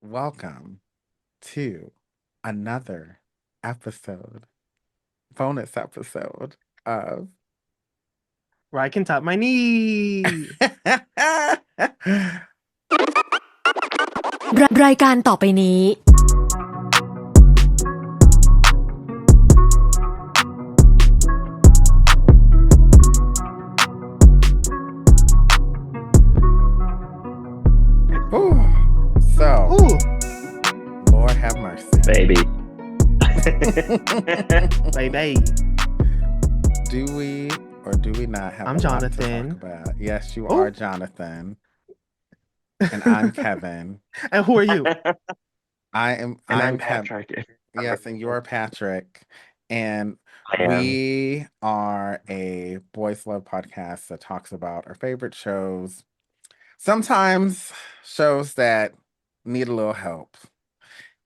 welcome to another episode, bonus episode of Where I can top my knee. รายการต่อไปนี้ Ooh, so, Ooh, Lord have mercy. Baby. baby. Do we or do we not have I'm a lot to Jonathan. talk about? Yes, you Ooh. are Jonathan. And I'm Kevin. And who are you? I'm Patrick. Yes, and you're Patrick. And I am. we are a boys love podcast that talks about our favorite shows. Sometimes shows that need a little help.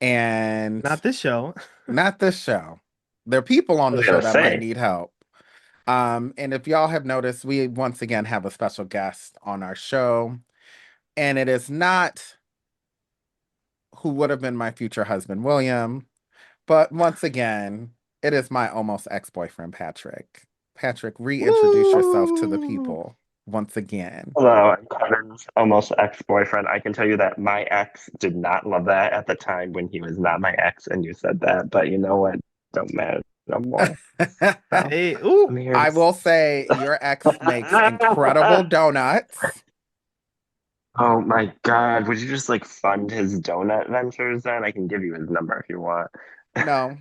And Not this show. not this show. There are people on the was show gonna that say. might need help. And if y'all have noticed, we once again have a special guest on our show. And it is not who would have been my future husband, William. But once again, it is my almost ex-boyfriend, Patrick. Patrick, reintroduce yourself to the Woo. people once again. Hello, I'm Kevin's almost ex-boyfriend. I can tell you that my ex did not love that at the time when he was not my ex and you said that, but you know what? Don't matter no more. Hey, ooh. I'm here I to- will say your ex makes incredible donuts. Oh my God. Would you just like fund his donut ventures then? I can give you his number if you want. No.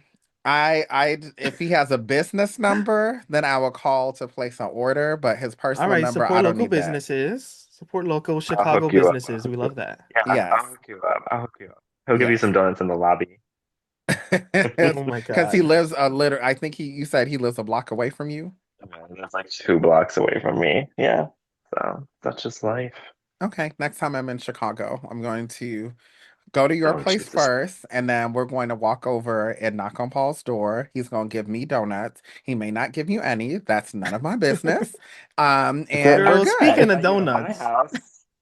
If he has a business number, then I will call to place an order, but his All personal right, number, support I don't local need that. businesses. Support local I'll Chicago hook you up. businesses. We love that. Yeah, Yes. I'll hook you up. I'll hook you up. He'll give you Yes. some donuts in the lobby. Oh my Because he God. lives I think you said he lives a block away from you. That's like 2 blocks away from me. Yeah. So that's just life. Okay, next time I'm in Chicago, I'm going to go to your Oh, place Jesus. first, and then we're going to walk over and knock on Paul's door. He's going to give me donuts. He may not give you any. That's none of my business. And we're Girl, good. speaking of Invite you to my donuts. house.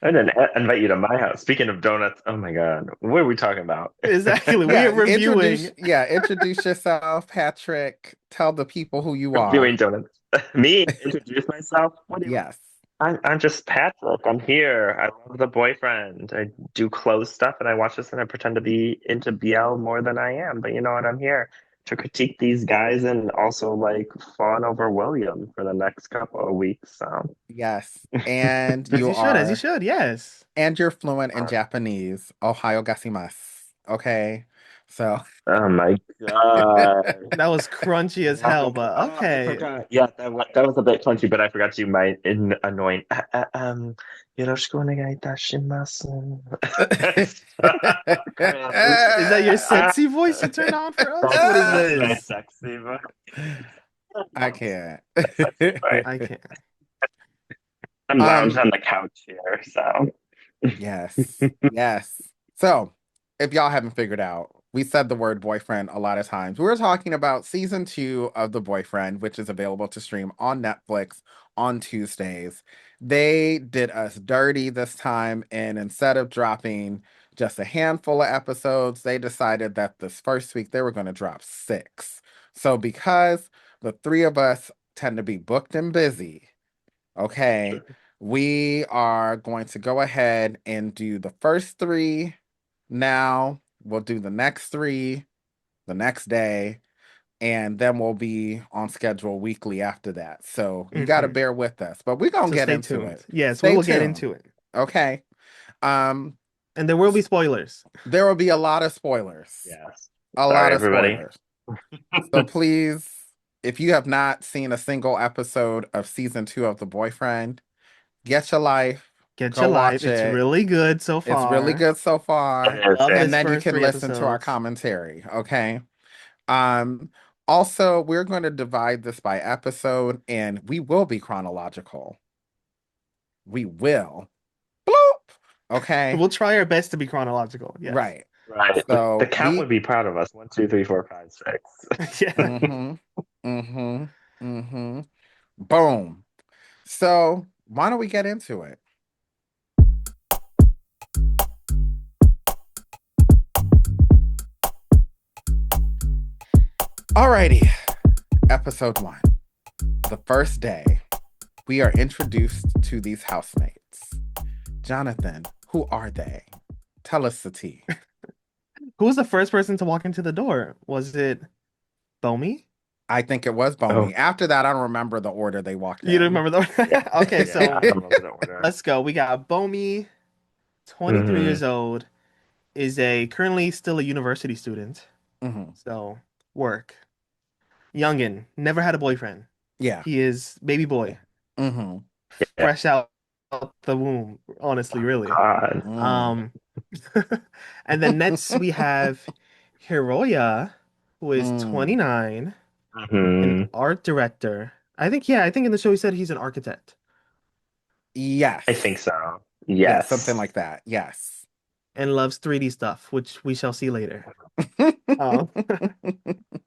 I didn't invite you to my house. Speaking of donuts, oh my God, what are we talking about? Exactly. We Yeah, are reviewing. introduce yourself, Patrick. Tell the people who you Reviewing are. donuts. Me introduce myself. What do you? Yes. I'm just Patrick. I'm here. I love the boyfriend. I do clothes stuff, and I watch this and I pretend to be into BL more than I am. But you know what? I'm here to critique these guys and also like fawn over William for the next couple of weeks. So. Yes. And As you you should, as you are, should, yes. and you're fluent in Japanese. Ohio gasimasu. Okay. So Oh my God. That was crunchy as hell, but I okay. forgot. Yeah, that was a bit crunchy, but I forgot to do my annoying. Yoroshiku onegai itashimasu. Is that your sexy voice you turn on for us? What is That's my this? sexy voice. I can't. I can't. I'm lounging on the couch here, so. Yes. Yes. So, if y'all haven't figured out, we said the word boyfriend a lot of times. We're talking about season 2 of The Boyfriend, which is available to stream on Netflix on Tuesdays. They did us dirty this time, and instead of dropping just a handful of episodes, they decided that this first week they were going to drop 6. So, because the three of us tend to be booked and busy, okay, we are going to go ahead and do the first 3 now. We'll do the next 3 the next day, and then we'll be on schedule weekly after that. So you got to Mhm. bear with us, but we're going to So get stay into tuned. it. Yes, Stay we will get tuned. into it. Okay. And there will be spoilers. There will be a lot of spoilers. Yes. A Sorry, lot of everybody. spoilers. So please, if you have not seen a single episode of season 2 of The Boyfriend, get your life. Get Go your watch life. It's it. really good so It's really far. good so far. Love And this then you first can 3 listen to our episodes. commentary. Okay. Um, Also, we're going to divide this by episode, and we will be chronological. We will. Bloop. Okay. We'll try our best to be chronological. Yes. Right. Right. So The count would be proud of us. 1, 2, 3, 4, 5, 6. Yeah. mm-hmm. Mm-hmm. Mm-hmm. Boom. So why don't we get into it? Alrighty, episode one. The first day, we are introduced to these housemates. Jonathan, who are they? Tell us the tea. Who was the first person to walk into the door? Was it Bomi? I think it was Oh, Boney. After that, I don't remember the order they walked You don't in. remember yeah, the Okay, yeah. I so don't remember the order. let's go. We got Bomi, 23 Hmm. years old, is a currently still a university student. Hmm. So work. Youngin, never had a boyfriend. Yeah. He is baby boy, Hmm. Yeah. fresh out the womb, honestly, really. God. Mm. Um, and then next we have Hiroya, who is Mm. 29, an Hmm. art director. I think in the show he said he's an architect I think Yes. so. Yes, something Yes. like that. Yes. and loves 3D stuff, which we shall see later. Um,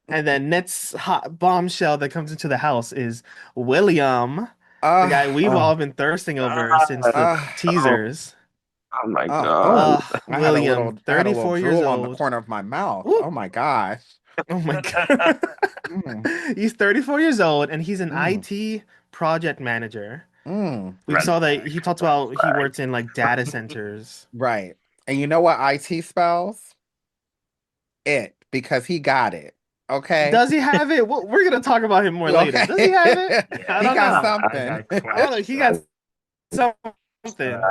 and then next hot bombshell that comes into the house is William, the guy uh, we've Oh. all been thirsting over since God. the uh, Oh. teasers. Oh my oh, God. William, I had a little 34 years drool on the old. corner of my mouth. Ooh, Oh my gosh. oh my God. Mm. He's 34 years old and he's an Mm. IT project manager. Mm. We Red saw that flag. he talks Red about he flag. works in like data centers. Right. And you know what IT spells? It, because he got it. Okay. Does he have it? We're gonna talk about him more later. Does he Okay. have it? I He don't got know. I something. got I don't know. He got questions. something. Yep.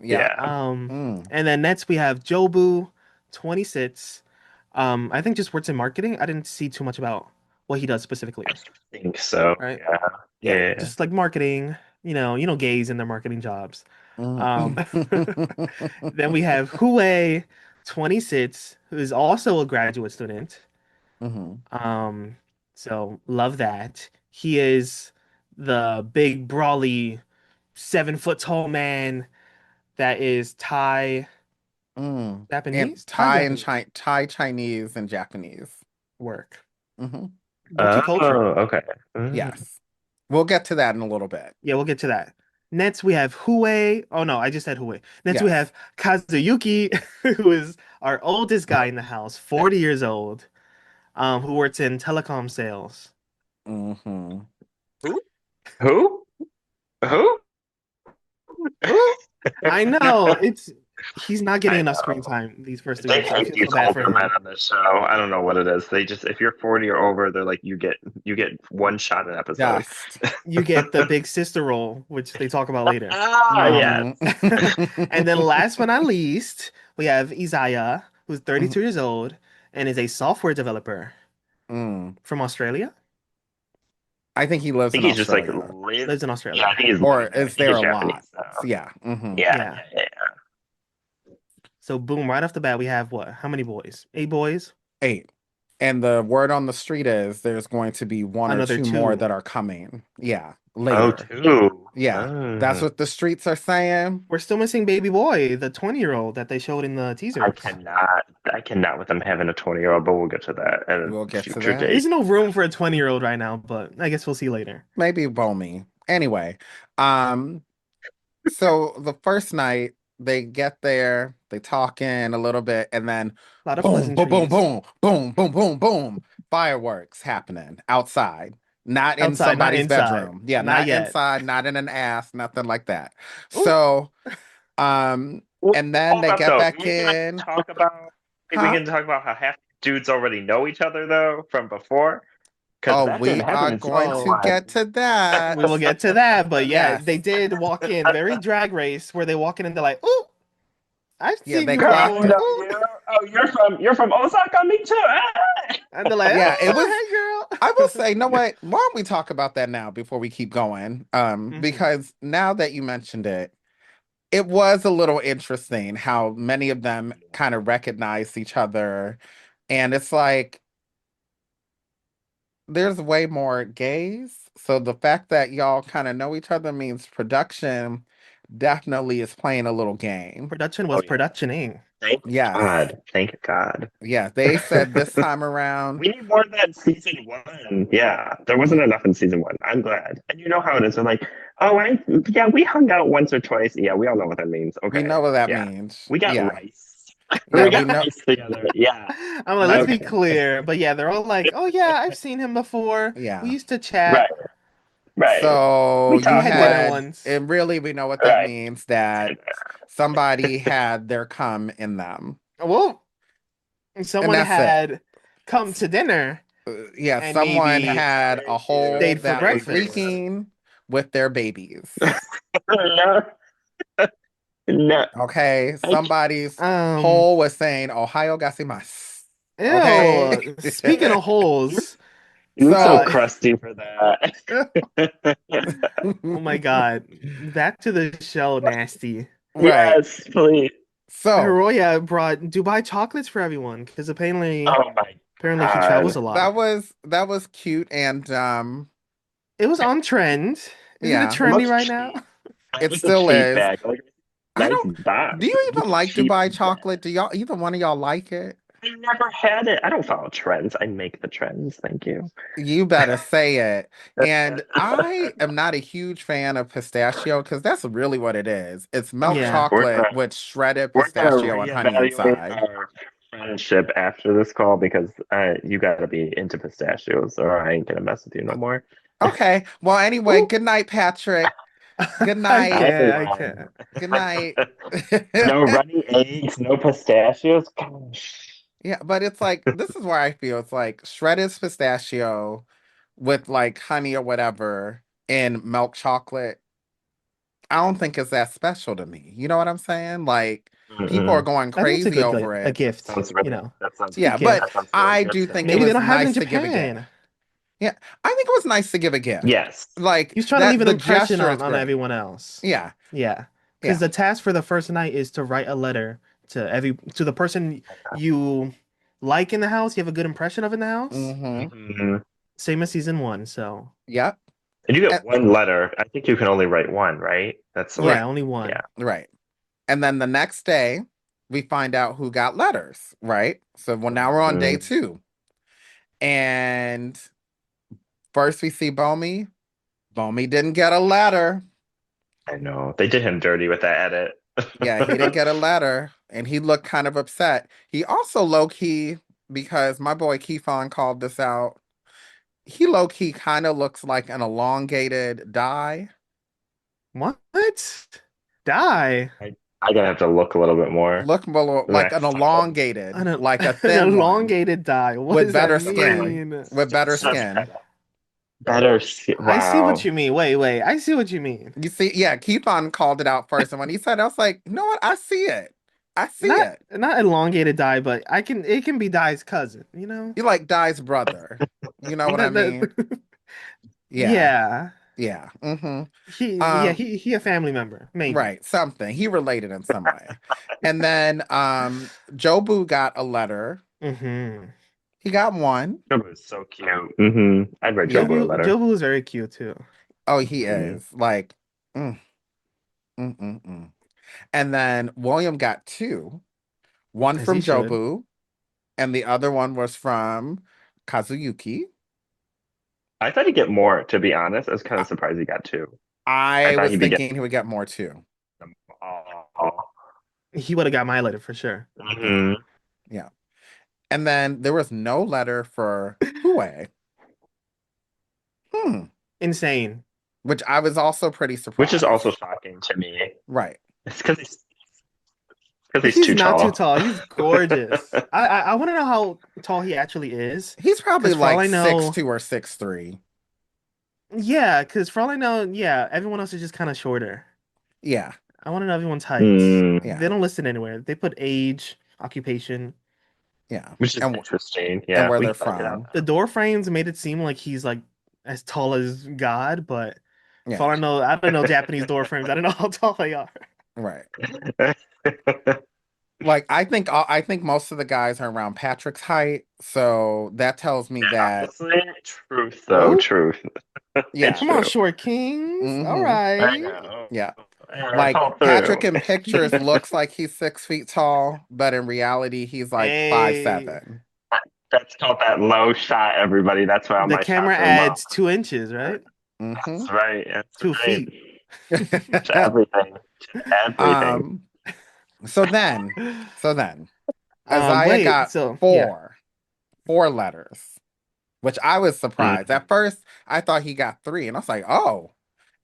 Yeah. Mm. And then next we have Jobu, 26. I think just works in marketing. I didn't see too much about what he does I specifically. think so. Right? Yeah. Yeah. Yeah. Just like marketing, gays in their marketing jobs. Mm. Um, then we have Hue, 26, who is also a graduate student. Mhm. Um, so love that. He is the big brawly 7 foot tall man that is Thai Mm. And Japanese? Thai Japanese Thai Chinese and Japanese. work. Hmm. Multicultural. Okay. Mm. Yes. We'll get to that in a little bit. Yeah, we'll get to that. Next we have Hue. Oh no, I just said Hue. Next we Yes. have Kazuyuki, who is our oldest guy in the house, 40 years old, who works in telecom sales. Hmm. Who? Who? Who? Ooh, I know he's not getting I enough screen know. time these first three They episodes. I hate feel so these bad for older men him. on this show. I don't know what it is. They just if you're 40 or over, they're like you get one shot an episode. Just. You get the big sister role, which they talk about later. Ah, yes. Hmm. And then last but not least, we have Isaiah, who's 32 years old and is a software developer Mm. from Australia. I think he I lives think in he's just like Australia. Lives in yeah, I Australia. think he's Or living there. I is think there he's a lot? Japanese though. So, yeah. Hmm. Yeah, Yeah. yeah, So boom, right off the bat, we have what? How many boys? 8 boys? 8. And the word on the street is there's going to be one or Another two more two. that are coming. Yeah, Oh, later. two. Yeah, that's Oh. what the streets are saying. We're still missing baby boy, the 20-year-old that they showed in the I teasers. cannot. I cannot with them having a 20-year-old, but we'll get to that at a We'll get to future that. There's date. no room for a 20-year-old right now, but I guess we'll see later. Maybe Bomi. Anyway, um, so the first night they get there, they talk in a little bit, and then A lot of boom, boom, boom, pleasantries. boom, boom, boom, boom, boom, fireworks happening outside, not in Outside, not somebody's inside. bedroom. Yeah, Not not yet. inside, not in an ass, nothing like that. Ooh, So, and then Hold they up, get though. back in, We huh? can talk about how half dudes already know each other though from before, because Oh, that didn't we happen are in season going oh, to one. get to that. we will get to that, but yeah, Yes. they did walk in very drag race where they walk in and they're like, "Ooh, I've Yeah, seen they you Girl, I clocked before." it. know Ooh, you. Oh, you're from Osaka, me too. Ah! and they're like, Yeah, it "Oh, was. I hey, will girl." say, you know what? Why don't we talk about that now before we keep going? Hmm. Because now that you mentioned it, it was a little interesting how many of them kind of recognized each other. And it's like there's way more gays. So the fact that y'all kind of know each other means production definitely is playing a little game. Production Oh was yeah. productioning. Thank Yes. God. Thank God. Yeah. They said this time around, We need more of that in season one. Yeah, there wasn't enough in season one. I'm glad. And you know how it is. They're like, oh, yeah, we hung out once or twice. Yeah, we all know what that means. we Okay. know what that Yeah. means. We got Yeah. rice. Yeah, We we got know. nice together. Yeah. I'm like, let's be Okay. clear. But yeah, they're all like, oh yeah, I've seen him before. We Yeah. used to chat. Right. Right. So We We you talked had dinner once. had, once. and really, we know what that Right. means that somebody had their cum in them. Well, And someone that's it. had come to dinner Yeah, and someone maybe had Thank a you. hole stayed for that was Thank you. breakfast. leaking with their babies. No. No. Okay, I somebody's Um, hole was saying Ohio gasimasu. Okay. ew. Speaking of You're, holes, you're so uh, crusty for that. oh my God. Back to the show, nasty. Right. Yes, please. So Hiroya brought Dubai chocolates for everyone because Oh my apparently he travels God. a lot. that was cute and It was on trend. Isn't it yeah, It trendy looks right now? cheap. That it was a still cheap is. bag. Like, I nice don't do box. you It was even a like cheap Dubai bag. chocolate? Do y'all either one of y'all like it? I never had it. I don't follow trends. I make the trends. Thank you. You better say it. And I am not a huge fan of pistachio because that's really what it is. It's milk Yeah. chocolate with shredded We're gonna pistachio and honey reevaluate inside. our friendship after this call because you gotta be into pistachios or I ain't gonna mess with you no more. Okay. Well, anyway, Ooh. good night, Patrick. Good I night. I can't. I can't. Good night. no runny eggs, no pistachios. Gosh. Yeah, but it's like this is where I feel it's like shredded pistachio with like honey or whatever and milk chocolate. I don't think it's that special to me. You know what I'm saying? Like people are Mm-mm. going I think it's a crazy good over a it. gift, Sounds really. That It's sounds. a good Yeah, but That gift. sounds really I good do to think me. it Maybe they was don't have it in nice to give a gift. Japan. Yeah, I think it was nice to give a gift. Yes. Like He's trying to leave that an the impression gesture is on great. everyone else. Yeah, Yeah. Because yeah. the task for the first night is to write a letter to the person you like in the house, you have a good impression of in the house. Mm-hmm. Mhm. Same as season one, so Yep. And you And, get one letter. I think you can only write one, right? That's the way. yeah, right, only Yeah. one. right. And then the next day, we find out who got letters, right? So well, now we're on day Mhm. 2. And first we see Bomi. Bomi didn't get a letter. I know. They did him dirty with that edit. Yeah, he didn't get a letter. And he looked kind of upset. He also low-key, because my boy Keefon called this out, he low-key kind of looks like an elongated die. What? Die. I gotta have to look a little bit more Look below, the like an next time. elongated, An, like a an thin one elongated die. What with does that better Really? skin. mean? With better Just skin. kind of better. I see what Wow. you mean. Wait. I see what you mean. You see, yeah, Keithon called it out first. And when he said, I was like, you know what? I see it. I see Not it. not elongated die, but it can be die's cousin, you know? You like Die's brother. You know what I mean? That Yeah. yeah. Yeah. Mm-hmm. He a family member, maybe. Right. Something. He related in some way. And then Jobu got a letter. Mm-hmm. He got one. Jobu is so cute. I'd write Yeah. Jobu a letter. Jobu is very cute too. Oh, he Mhm. is. Like, mm, mm, mm, mm. And then William got two. One As he from should. Jobu, and the other one was from Kazuyuki. I thought he'd get more, to be honest. I was kind I, of surprised he got two. I I thought was he'd be getting thinking he would get more too. them all. He would have got my letter for sure. Yeah. Mhm. Yeah. And then there was no letter for Hue. Hmm. Insane. Which I was also pretty Which is also surprised. shocking to me. Right. It's because he's He's too not too tall. tall. He's gorgeous. I want to know how tall he actually is. He's probably Because for all like I six know, two or 6'3". yeah, because for all I know, yeah, everyone else is just kind of shorter. Yeah. I want to know everyone's heights. Mm, They Yeah. don't list it anywhere. They put age, occupation. Yeah. which is And interesting. and Yeah, where we they're can find it out from. The door frames made it seem like he's like as tall as God, but for all Yeah. I don't know Japanese door frames. I don't know how tall they are. Right. now. Like I think most of the guys are around Patrick's height, so that tells me that Honestly, truth though, Oh, truth. It's yeah. come on, true. short kings. All Mm-hmm. I right. know. Yeah. I Like fall Patrick through. in pictures looks like he's 6 feet tall, but in reality he's like five Hey, seven. That's called that low shot, everybody. That's why all the my camera shots are low. adds 2 inches, right? Mm-hmm. That's right. That's 2 feet. right. To everything. To everything. um so then so then Isaiah Wait, got so yeah. four letters, which I was surprised. Mm. At first, I thought he got three, and I was like, oh.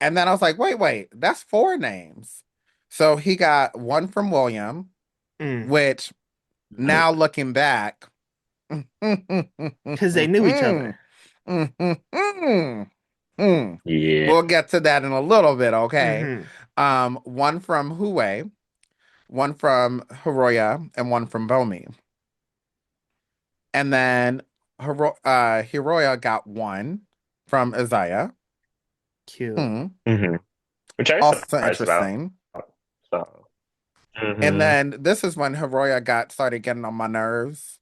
And then I was like, wait, that's four names. So he got one from William, Mm. which now looking back, Because they knew each other. Yeah. we'll get to that in a little bit, okay? Hmm. One from Hue, one from Hiroya, and one from Bomi. And then Hiroya got one from Isaiah. Cute. Hmm. Hmm. Which I was Also surprised about. interesting. So, And hmm. then this is when Hiroya got started getting on my nerves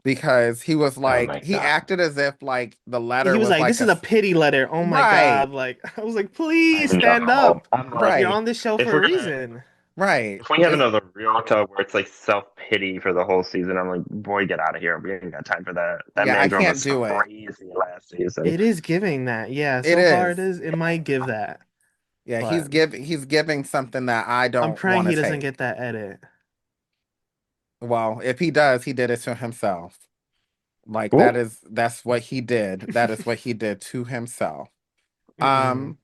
because he was Oh like my he God. acted as if like the letter He was was like, like "This a is a pity letter." Oh my right, God! Like, I was like, I "Please stand know. up. I'm You're right, like, on this show if for a we're gonna, reason." right. if we have It's another Ryota where it's like self pity for the whole season, I'm like, boy, get out of here. We ain't got time for that. That yeah, I man drove can't us do it. crazy last season. It is giving that. Yeah, It so far it is. is. It might give that, Yeah, but he's giving something that I I'm don't praying want to he doesn't take. get that edit. Well, if he does, he did it to himself. Like Ooh. that's what he did. That is what he did to himself. Mm-mm. Um,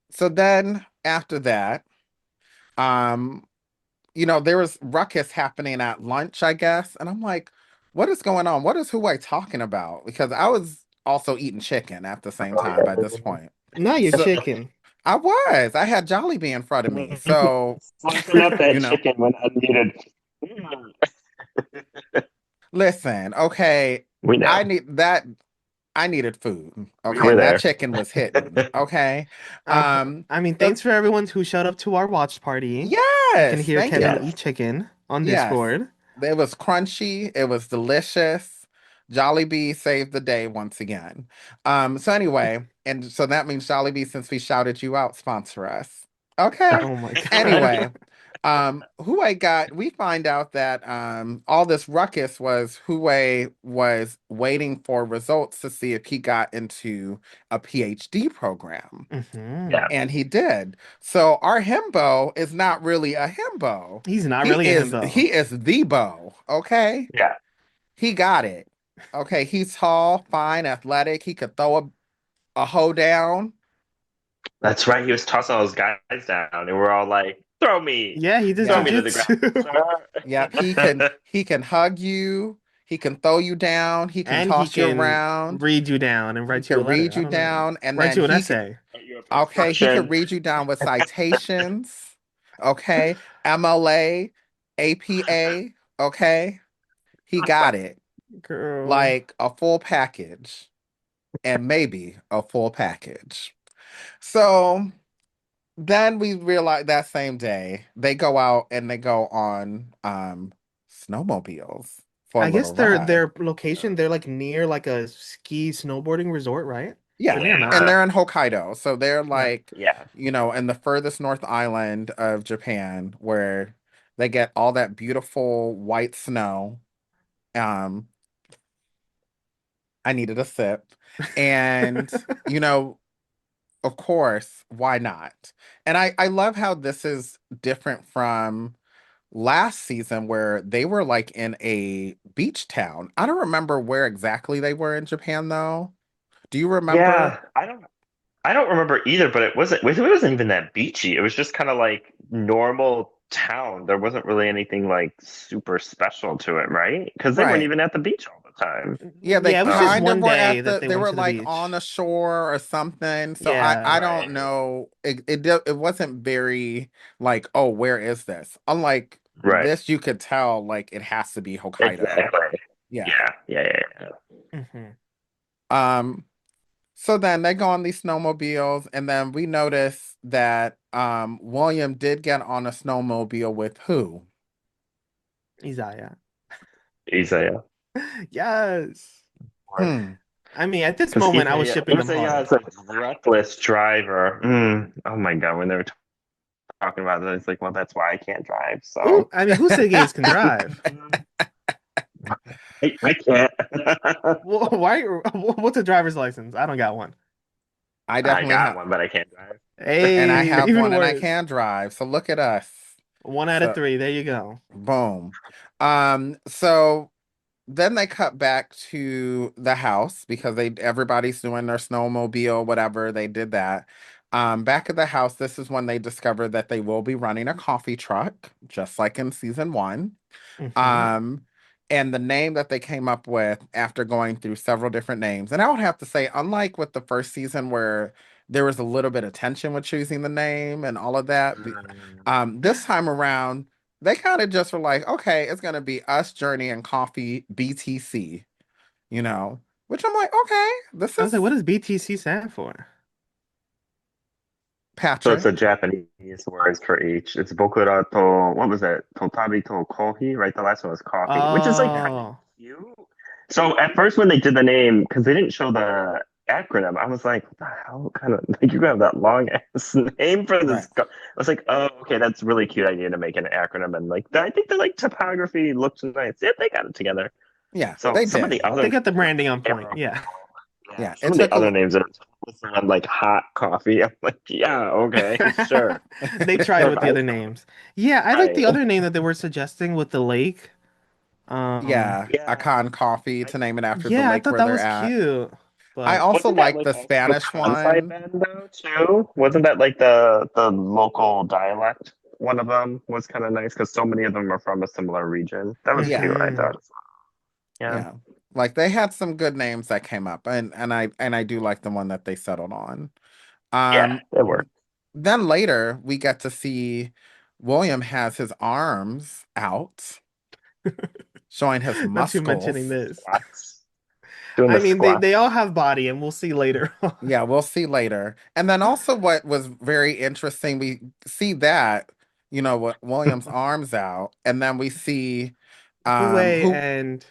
so then after that, um, there was ruckus happening at lunch, I guess, and I'm like, what is going on? What is Huawei talking about? Because I was also eating chicken at the same time by this point. Now you're So chicken. I was. I had Jollibee in front of me. So, Slicing up that you know, chicken when unmuted. Mm. listen, okay, We know. I need that I needed food. We Okay, were and that there. chicken was hitting. Okay. I mean, So thanks for everyone who showed up to our watch party. You can yes, hear thank Kevin you. eat Yes. chicken on Yes. Discord. It was crunchy. It was delicious. Jollibee saved the day once again. So anyway, and so that means Jollibee, since we shouted you out, sponsor us. Okay. Oh my God. Anyway, we find out that all this ruckus was Huawei was waiting for results to see if he got into a PhD program. Hmm. Yeah. And he did. So our himbo is not really a himbo. He's not He really a is himbo. he is the bow. Okay. Yeah. He got it. Okay. He's tall, fine, athletic. He could throw a hoe down. That's right. He was tossing all those guys down, and we're all like, Yeah, he does throw me to the Yes. ground, jujitsu. Yep. He can hug you. He can throw you down. He can And he toss you can around. read you down and He write you a can letter. read I you don't know. down. And Write then you an essay. Your okay, he can instruction. read you down with citations. Okay. MLA, APA. Okay. He got it. Girl. Like a full package and maybe a full package. So then we realize that same day they go out and they go on snowmobiles for a I guess little their ride. their location, they're like near like a ski snowboarding resort, right? They're Yeah, near a and mountain. Yeah. they're in Hokkaido. So they're Yeah. like, Yeah. in the furthest north island of Japan where they get all that beautiful white snow. Um I needed a sip. And you know, of course, why not? And I love how this is different from last season where they were like in a beach town. I don't remember where exactly they were in Japan though. Do you remember? Yeah. I don't remember either, but it wasn't even that beachy. It was just kind of like normal town. There wasn't really anything like super special to it, right? Because they weren't Right. even at the beach all the time. Yeah, they Yeah, it was just So kind of one were day that they they went were to the like on beach. a shore or something. So I Yeah. right, don't know. It wasn't very like, oh, where is this? Unlike right, this, you could tell like it has to be Hokkaido. exactly. Yeah. Yeah, yeah, yeah, yeah. Hmm. Um, so then they go on these snowmobiles, and then we notice that William did get on a snowmobile with who? Isaiah. Isaiah. Yes. Hmm. I mean, at this Because moment, I was Isaiah, shipping them Isaiah hard. is a reckless driver. Mm. Oh my God, when they were talking about that, it's like, well, that's why I can't drive. Ooh, So I mean, who said gays can drive? I can't. Why? What's a driver's license? I don't got one. I I definitely got have, one, but I can't drive. and I Hey, have even one, and I worse. can drive. So look at us. One out of So three. There you go. boom. So then they cut back to the house because everybody's doing their snowmobile, whatever. They did that. Back at the house, this is when they discover that they will be running a coffee truck, just like in season one. Hmm. Um, and the name that they came up with after going through several different names, and I would have to say, unlike with the first season where there was a little bit of tension with choosing the name and all of that, this time around, they kind of just were like, okay, it's gonna be us, Journey, and Coffee BTC, you know, which I'm like, okay, this I was like, is what does BTC stand for? So it's Patrick. a Japanese words for each. It's Bokura to, what was it? Totabi to coffee, right? The last one was coffee, which is like kind of Oh, cute. So at first when they did the name, because they didn't show the acronym, I was like, what the hell kind of like you have that long ass name for Right. this? I was like, oh, okay, that's really cute idea to make an acronym and like I think the like typography looks nice. Yeah, they got it together. Yeah, So they some of did. the other they names got the are branding on point. terrible. Yeah. Yeah, Yeah, some it of the took other a names are on like hot coffee. I'm like, yeah, okay, sure. They tried Sure, with the I other names. Yeah, I like right. the other name that they were suggesting with the lake. Um, yeah, a Yeah. con coffee I, to name it after the yeah, I lake thought where that they're was at. cute. I But also wasn't that like like the also Spanish Kansai one. band though too? Wasn't that like the local dialect? One of them was kind of nice because so many of them are from a similar region. That was Yeah, cute, I hmm thought. Yeah. yeah. Like they had some good names that came up, and I do like the one that they settled on. Yeah, Um, it worked. then later we get to see William has his arms out, showing his Not you mentioning muscles. this. Squats. Doing I the mean, they squats. all have body, and we'll see later on. Yeah, we'll see later. And then also what was very interesting, we see that, what William's arms out, and then we see Hue who and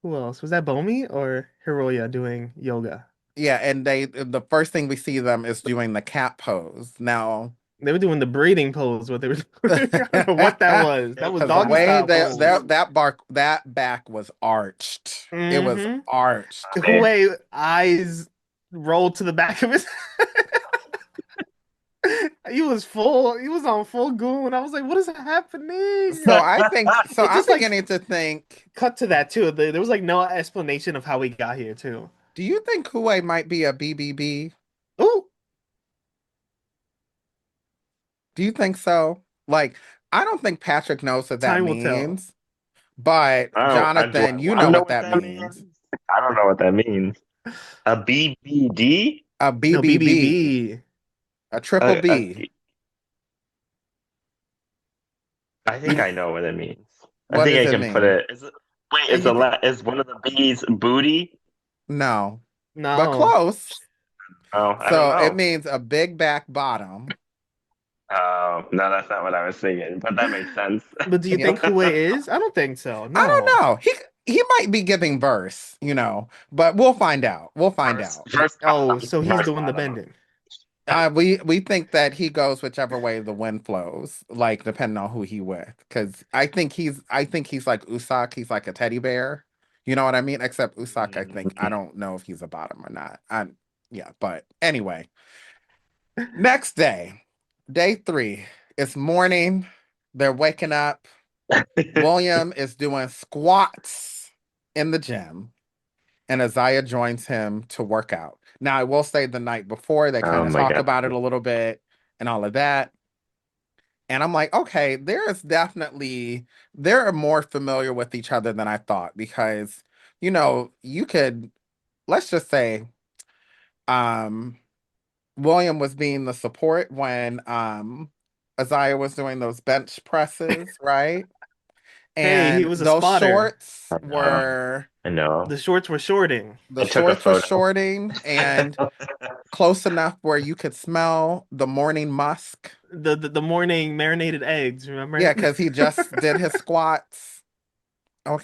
who else? Was that Bomi or Hiroya doing yoga? yeah, and the first thing we see them is doing the cat pose. Now They were doing the breathing pose, what they were doing. I don't know what that because was. That was the doggy way style that pose. that back was arched. It was Hmm. arched. Hue eyes rolled to the back of his he was on full goon. I was like, what is happening? So It I'm just like beginning to think, cut to that too. There was like no explanation of how we got here too. do you think Hue might be a BBB? Ooh, Do you think so? Like, I don't think Patrick knows what that time will tell. means, but Do Jonathan, I you want to know know what what that that means. means? I don't know what that means. A BBD? A No, BBB, BBB. a triple A B. I think I know what it means. I What think does I it can put mean? it. Is it wait? Uh, You could, Is one of the bees booty? No, but no. close. Oh, I don't So it know. means a big back bottom. Oh, no, that's not what I was thinking, but that makes sense. But do you Yeah, think Hue is? I don't think so. I No. don't know. He might be giving verse, but we'll find out. We'll find out. First Oh, bottom, so he's first doing the bottom. bending. We think that he goes whichever way the wind flows, like depending on who he with. Because I think he's like Usopp. He's like a teddy bear. You know what I mean? Except Usopp, I Mm. don't know if he's a bottom or not. Yeah, but anyway. Next day, day 3. It's morning. They're waking up. William is doing squats in the gym, and Isaiah joins him to work out. Now, I will say the night before, they Oh kind of my talk God. about it a little bit and all of that. And I'm like, okay, they're more familiar with each other than I thought because, you could, let's just say, um, William was being the support when Isaiah was doing those bench presses, right? Hey, he And was a those spotter. shorts were I know. The shorts were shorting. the I took a shorts were photo. shorting and close enough where you could smell the morning musk. The morning marinated eggs, Yeah, remember? because he just did his squats.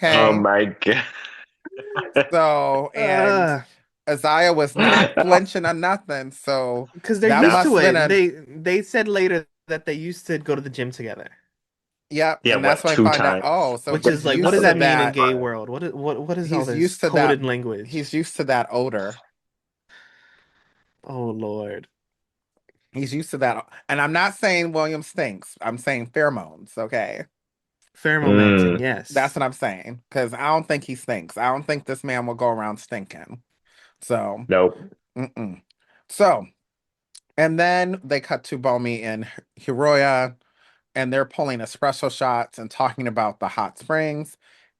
Oh Okay. my God. So, and Uh, Isaiah was not flinching or nothing. So because they're that used No. must to have been it. a, They said later that they used to go to the gym together, yep. Yeah, And that's what, when I two find out, times? oh, so which he's is like, what used does to that mean in that. gay world? What is all He's this used to that. coded language? He's used to that odor. Oh Lord. He's used to that. And I'm not saying William stinks. I'm saying pheromones, okay? Pheromomanting, Mm, That's yes. what I'm saying. Because I don't think he stinks. I don't think this man will go around stinking. So, nope. mm-mm. So, and then they cut to Bomi and Hiroya, and they're pulling espresso shots and talking about the hot springs.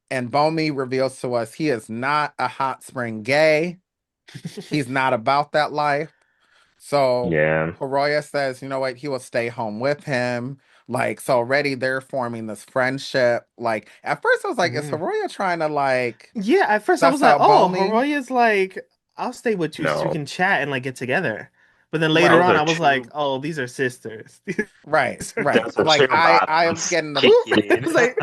And Bomi reveals to us he is not a hot spring gay. He's not about that life. So Yeah. Hiroya says, you know what, he will stay home with him. Like, so already they're forming this friendship. Like, at first I was like, is Mm. Hiroya trying to like Yeah, at first I was suss like, out oh, Bomi? Horoya's like, I'll stay with you so you No. can chat and like get together. But then later Right, Those on, are I was like, two. oh, these are sisters. right, These are- right. Those are Like two I was bottoms. getting the I Kiki. was like,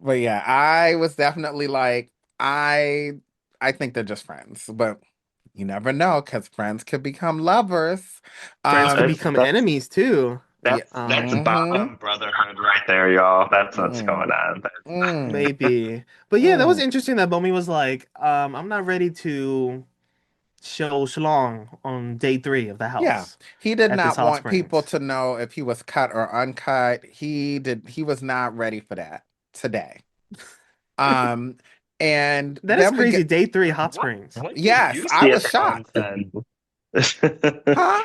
but yeah, I was definitely like, I I think they're just friends, but you never know because friends could become lovers. friends could Um, become That's enemies too. yeah, that's mm-hmm, bottom brotherhood right there, y'all. That's what's mm, going on. mm, Maybe. But yeah, that was mm. interesting that Bomi was like, I'm not ready to show Shlong on day 3 of the Yeah, house he did at this not hot want people springs. to know if he was cut or uncut. He was not ready for that today. Um, and That is then we crazy. get, Day 3 hot What springs. what did yes, you I see at was the shocked. onsen? Huh?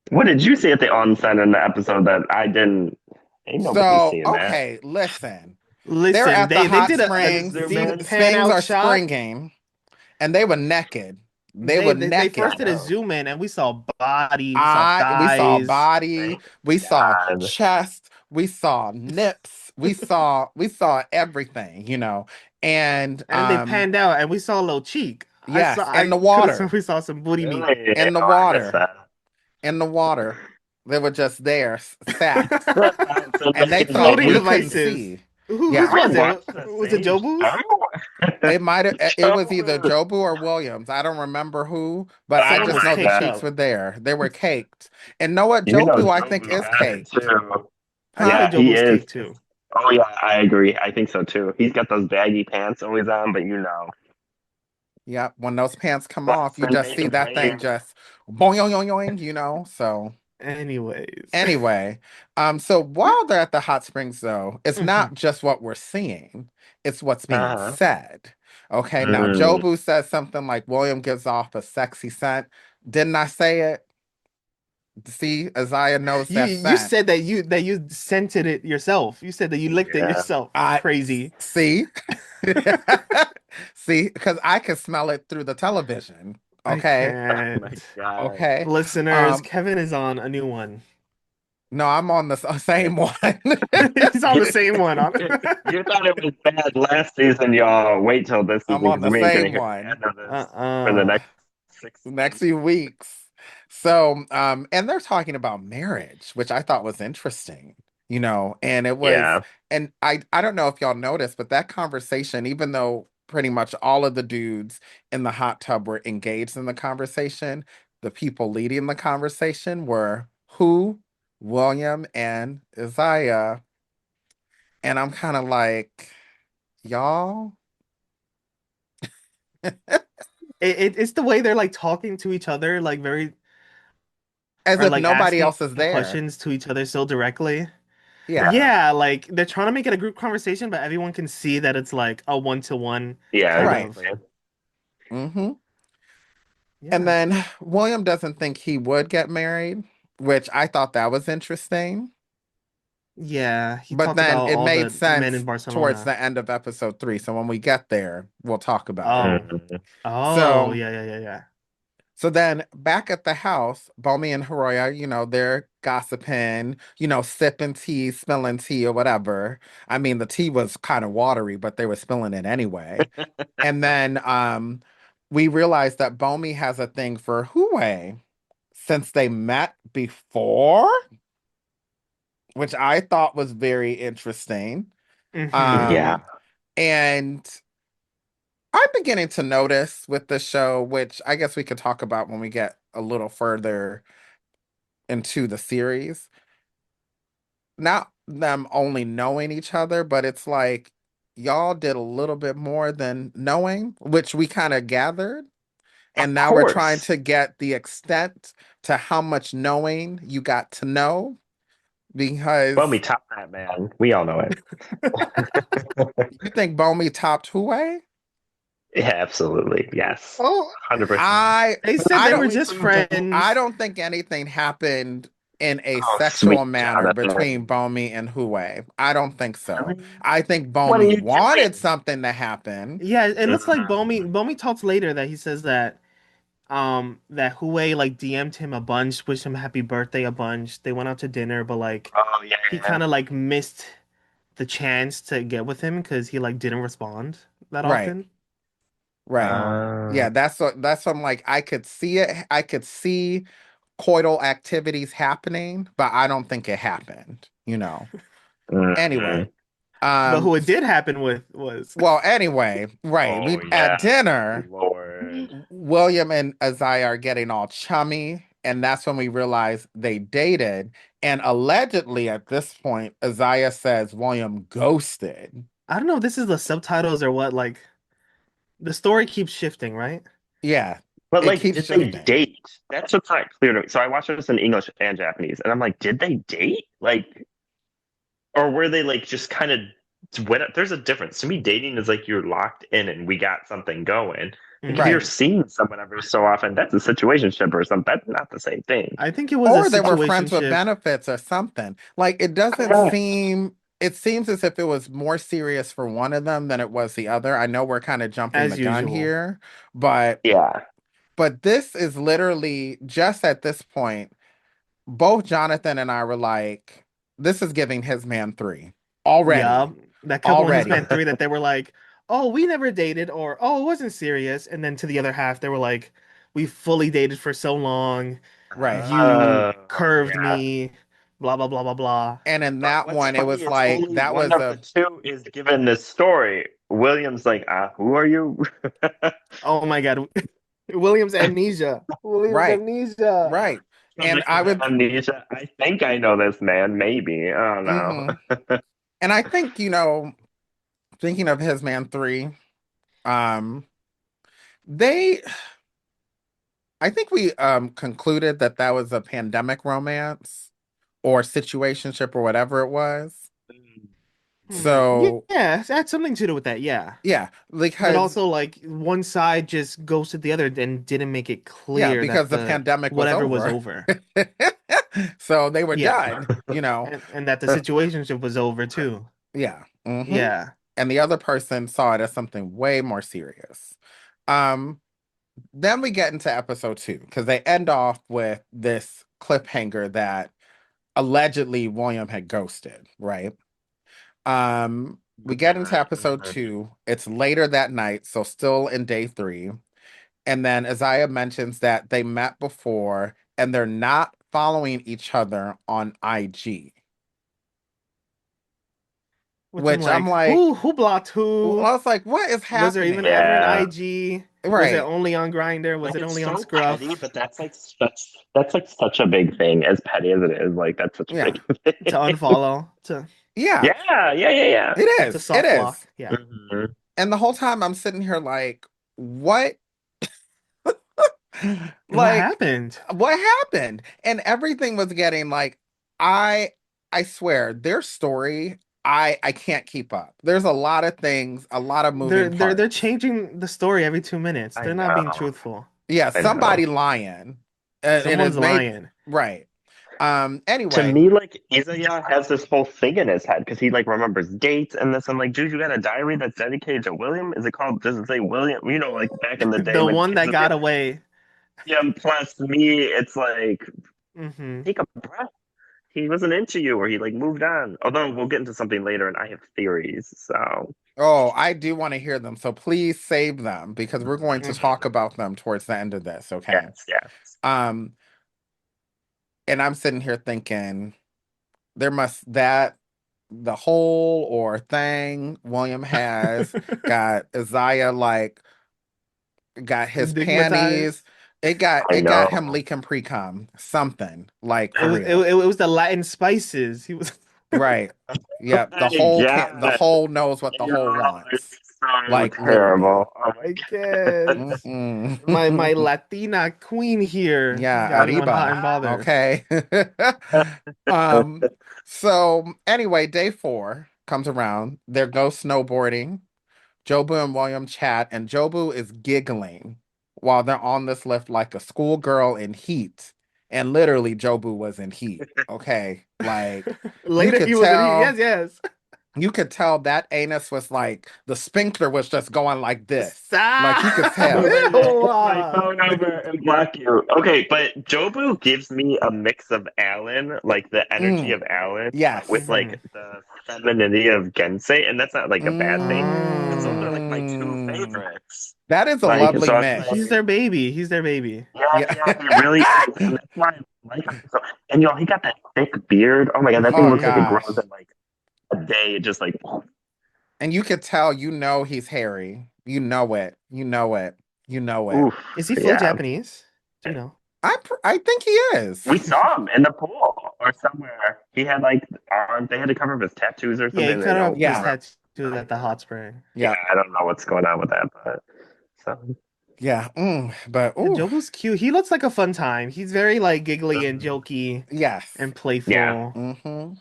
What did you see at the onsen in the episode that I didn't? Ain't nobody So, seeing that. okay, listen. They're Listen, at the they hot did a The springs. zoom deep in. pan Springs out are shot. springing, and they were naked. They were They I first naked. did a know. zoom in and we saw body, we saw I We saw thighs, body, Thank we saw God. chest, we saw nips, we saw everything, And and then they panned out and we saw a little cheek. yes, I in the could have sworn water, we saw some booty meat. Really? in the Oh, I missed water, that. in the water. They were just there, sat, So and they naked thought Floating we babies. couldn't devices. see. Whose Yeah. We was it? watched the Was it same Jobu's? show. It was either Joe, Jobu or Williams. I don't remember who, but I Someone just was know the caked that. cheeks up. were there. They were caked. And know what? You know Jobu, I think, Jobu is got it caked. too. I feel Huh? like Yeah, he Jobu's is. caked too. Oh yeah, I agree. I think so too. He's got those baggy pants always on, but Yep. When those pants come off, you busting just see naked that thing babes. just boing, yoing, yoing, yoing. So Anyways. anyway, so while they're at the hot springs, though, it's Mhm. not just what we're seeing, it's what's being Uh-huh. said. Okay. Now, Mm. Jobu says something like William gives off a sexy scent. Didn't I say it? See, Isaiah knows that You scent. said that you scented it yourself. You said that you licked it Yeah. yourself. I Crazy. see. See, because I can smell it through the television. I Okay. Oh my can't. God. Okay. Listeners, Um, Kevin is on a new one. no, I'm on the same one. He's on the same one. On You thought it was bad last season, y'all. Wait till this I'm season on because the we ain't gonna same hear the one. end of this for the uh-uh. next six Next seasons. few weeks. So, and they're talking about marriage, which I thought was interesting, and it was, Yeah. and I don't know if y'all noticed, but that conversation, even though pretty much all of the dudes in the hot tub were engaged in the conversation, the people leading the conversation were who? William and Isaiah. And I'm kind of like, y'all, It's the way they're like talking to each other, like very as or if like nobody asking else is there. questions to each other so directly. Yeah, Yeah. Yeah, like they're trying to make it a group conversation, but everyone can see that it's like a one-to-one Yeah, kind right. of. exactly. Hmm. And Yeah. then William doesn't think he would get married, which I thought that was interesting. Yeah, he But talked then about it all made the men in sense towards Barcelona. the end of episode 3. So when we get there, we'll talk about it. Oh. Mm. Oh, So yeah. then back at the house, Bomi and Hiroya, they're gossiping, sipping tea, spilling tea or whatever. I mean, the tea was kind of watery, but they were spilling it anyway. And then we realized that Bomi has a thing for Hue since they met before, which I thought was very interesting. Mm-hmm. Yeah. Um, and I'm beginning to notice with the show, which I guess we could talk about when we get a little further into the series. Not them only knowing each other, but it's like y'all did a little bit more than knowing, which we kind of gathered. And Of now we're trying course. to get the extent to how much knowing you got to know Well, we because top that man. We all know it. you think Bomey topped Huey? Yeah, absolutely. Yes. Oh, 100%. I they said I they don't were just I friends. don't think anything happened in a Oh, sexual sweet manner between Jonathan. Bomey and Huey. I don't think so. Really? I think What are Bomey you wanted doing? something to happen. Yeah, it looks like Mhm. Bomey talks later that he says that Hue like DM'd him a bunch, wished him happy birthday a bunch. They went out to dinner, but like Oh, yeah, he yeah. kind of like missed the chance to get with him because he like didn't respond that Right. often. Right. Uh, Yeah, that's what I'm like I could see it. I could see coital activities happening, but I don't think it happened. Anyway, mhm. But um who it did happen with was well, anyway, right. Oh, We at yeah. dinner, Lord. William and Isaiah are getting all chummy, and that's when we realize they dated. And allegedly at this point, Isaiah says William ghosted. I don't know if this is the subtitles or what. Like the story keeps shifting, right? Yeah, But it like, keeps did they shifting. date? That's what's not clear to me. So I watched this in English and Japanese, and I'm like, did they date? Like, or were they like just kind of when there's a difference to me? Dating is like you're locked in and we got something going. Like if Hmm. you're Right. seeing someone every so often, that's a situationship or something. That's not the same thing. I think it was a Or they were friends with situationship benefits or something. Like it doesn't Correct. seem it seems as if it was more serious for one of them than it was the other. I know we're kind of jumping the as gun usual. here, but Yeah. this is literally just at this point, both Jonathan and I were like, this is giving his man three Yeah, already. that couple in his Already. man three that they were like, "Oh, we never dated," or "Oh, it wasn't serious," and then to the other half they were like, "We fully dated for so long. Right. You curved Yeah. me, blah blah blah blah blah." And in But that what's one, it funny was is like only that one was of the a two is given this story. William's like, who are you? Oh my God, William's amnesia. William's right. amnesia. Right. And I With would amnesia. I think I know this man. Maybe. I don't know. mhm. And I think, thinking of his man three, um, they I think we concluded that that was a pandemic romance or situationship or whatever it was. So Yeah, it had something to do with that. Yeah. yeah, But because also, like, one side just ghosted the other and didn't make it yeah, clear that because the the pandemic was whatever was over. over. So they were Yeah. done. And that the situationship was over too. Yeah. Yeah. And the other person saw it as something way more serious. Um, then we get into episode two because they end off with this cliffhanger that allegedly William had ghosted, right? We get into episode two. It's later that night, so still in day three. And then Isaiah mentions that they met before and they're not following each other on IG, Which I'm which I'm like, like, who blocked well, who? I was like, what is Was there even happening? ever an Yeah. IG? Was it Right. only on Grinder? Was Like it it's only on so petty, Scruff? but that's like such a big thing. As petty as it is, like that's such a Yeah. big To thing. unfollow, to Yeah. Yeah, yeah, yeah, yeah. It to is. It soft is. block. Yeah. Mhm. And the whole time I'm sitting here like, what? What Like, happened? what happened? And everything was getting like, I I swear, their story, I can't keep up. There's a lot of things, a lot of moving They're parts. changing the story every 2 minutes. I They're not being know. truthful. Yeah, I know. somebody lying. And Someone's it made lying. right. To Anyway, me, like Izaya has this whole thing in his head because he like remembers dates and this. I'm like, dude, you got a diary that's dedicated to William? Is it called? Does it say William? You know, like back in the day The when one kids that would be got like, away. William plus me. It's like Hmm. take a breath. He wasn't into you, or he like moved on. Although we'll get into something later, and I have theories. So oh, I do want to hear them. So please save them because we're going to talk about them towards the end of this, okay? yes, yes. Um, and I'm sitting here thinking there must that the hole or thing William has got Isaiah like got his panties. Stigmatized. It got I it got him know. leaking pre-com. Something like It for was real. it was the Latin spices. He was Right. Oh Yep. The my whole can't the God. whole knows what the You're whole all wants. so Like literally. terrible. Oh my I guess. My Mm-mm. Latina queen here Yeah, got me on Hot Arriba. and Bothered. Okay. Um, so anyway, day 4 comes around. They go snowboarding. Jobu and William chat, and Jobu is giggling while they're on this lift like a schoolgirl in heat. And literally, Jobu was in heat. Okay. Like you Later could he was in he. tell Yes, yes. you could tell that anus was like the sphincter was just going like this. Like you could Stop. I'm tell. gonna Ew. hit my phone over and block you. Okay, but Jobu gives me a mix of Alan, like the energy Mm, of Alan, but with yes. Hmm. like the femininity of Gensei, and that's not like a bad thing. Because those are like my two Mm. favorites. That is a Like, lovely so I was He's mix. their like, baby. He's their baby. yeah, Yeah. yeah, he really is, and that's why I like him so. And he got that thick beard. Oh my god, that thing Oh looks like it Hmm. grows gosh. in like a day. Just like, And you could tell, he's hairy. You know it. You know it. You know it. oof, Is he full yeah. Japanese? Do you know? I think he We is. saw him in the pool or somewhere. He had like they had to cover up his tattoos or Yeah, he something. cut off We his Yeah. were, tattoo at the hot spring. yeah, Yeah. I don't know what's going on with that, but so Yeah. But Yeah, ooh, Jobu's cute. He looks like a fun time. He's very like giggly and jokey yes. and yeah. playful. Mm-hmm.